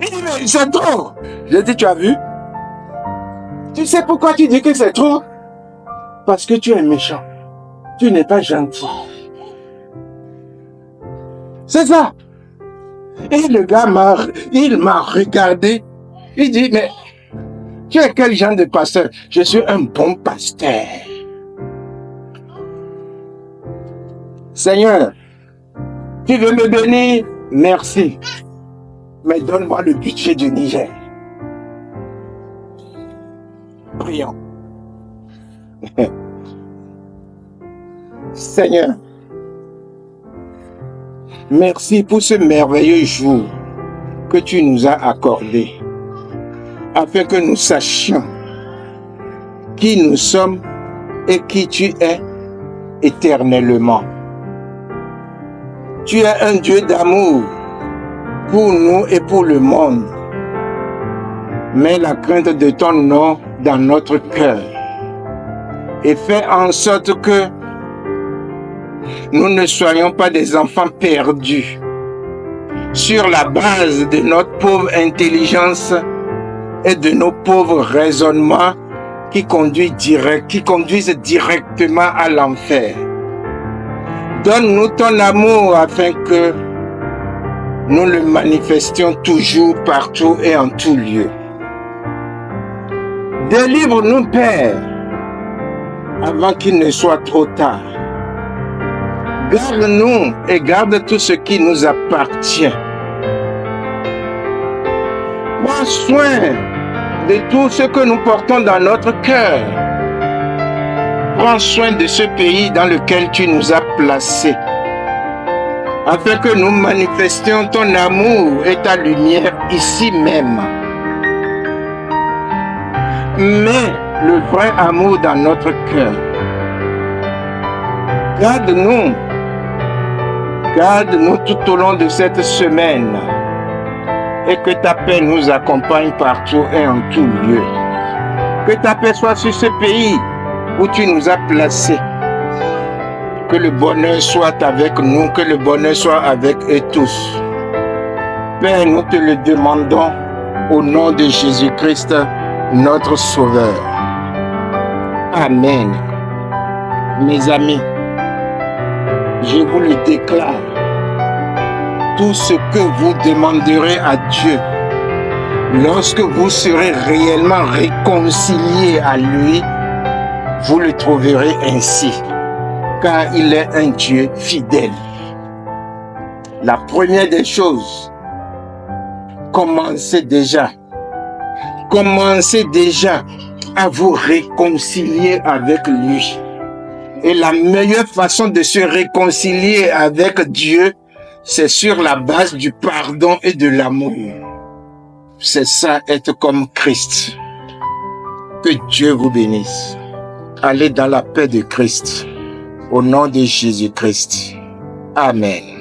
Il dit, mais c'est trop. J'ai dit, tu as vu? Tu sais pourquoi tu dis que c'est trop? Parce que tu es méchant. Tu n'es pas gentil. C'est ça. Et le gars il m'a regardé. Il dit, mais tu es quel genre de pasteur? Je suis un bon pasteur. Seigneur, tu veux me bénir? Merci. Mais donne-moi le budget du Niger. Prions. Seigneur, merci pour ce merveilleux jour que tu nous as accordé, afin que nous sachions qui nous sommes et qui tu es éternellement. Tu es un Dieu d'amour pour nous et pour le monde. Mets la crainte de ton nom dans notre cœur et fais en sorte que nous ne soyons pas des enfants perdus sur la base de notre pauvre intelligence et de nos pauvres raisonnements qui conduisent directement à l'enfer. Donne-nous ton amour afin que nous le manifestions toujours, partout et en tout lieu. Délivre-nous, Père, avant qu'il ne soit trop tard. Garde-nous et garde tout ce qui nous appartient. Prends soin de tout ce que nous portons dans notre cœur. Prends soin de ce pays dans lequel tu nous as placés, afin que nous manifestions ton amour et ta lumière ici même. Mets le vrai amour dans notre cœur. Garde-nous tout au long de cette semaine, et que ta paix nous accompagne partout et en tout lieu. Que ta paix soit sur ce pays où tu nous as placés. Que le bonheur soit avec nous, que le bonheur soit avec eux tous. Père, nous te le demandons au nom de Jésus-Christ, notre Sauveur. Amen. Mes amis, je vous le déclare, tout ce que vous demanderez à Dieu, lorsque vous serez réellement réconciliés à lui, vous le trouverez ainsi, car il est un Dieu fidèle. La première des choses, commencez déjà à vous réconcilier avec lui. Et la meilleure façon de se réconcilier avec Dieu, c'est sur la base du pardon et de l'amour. C'est ça, être comme Christ. Que Dieu vous bénisse. Allez dans la paix de Christ. Au nom de Jésus-Christ. Amen.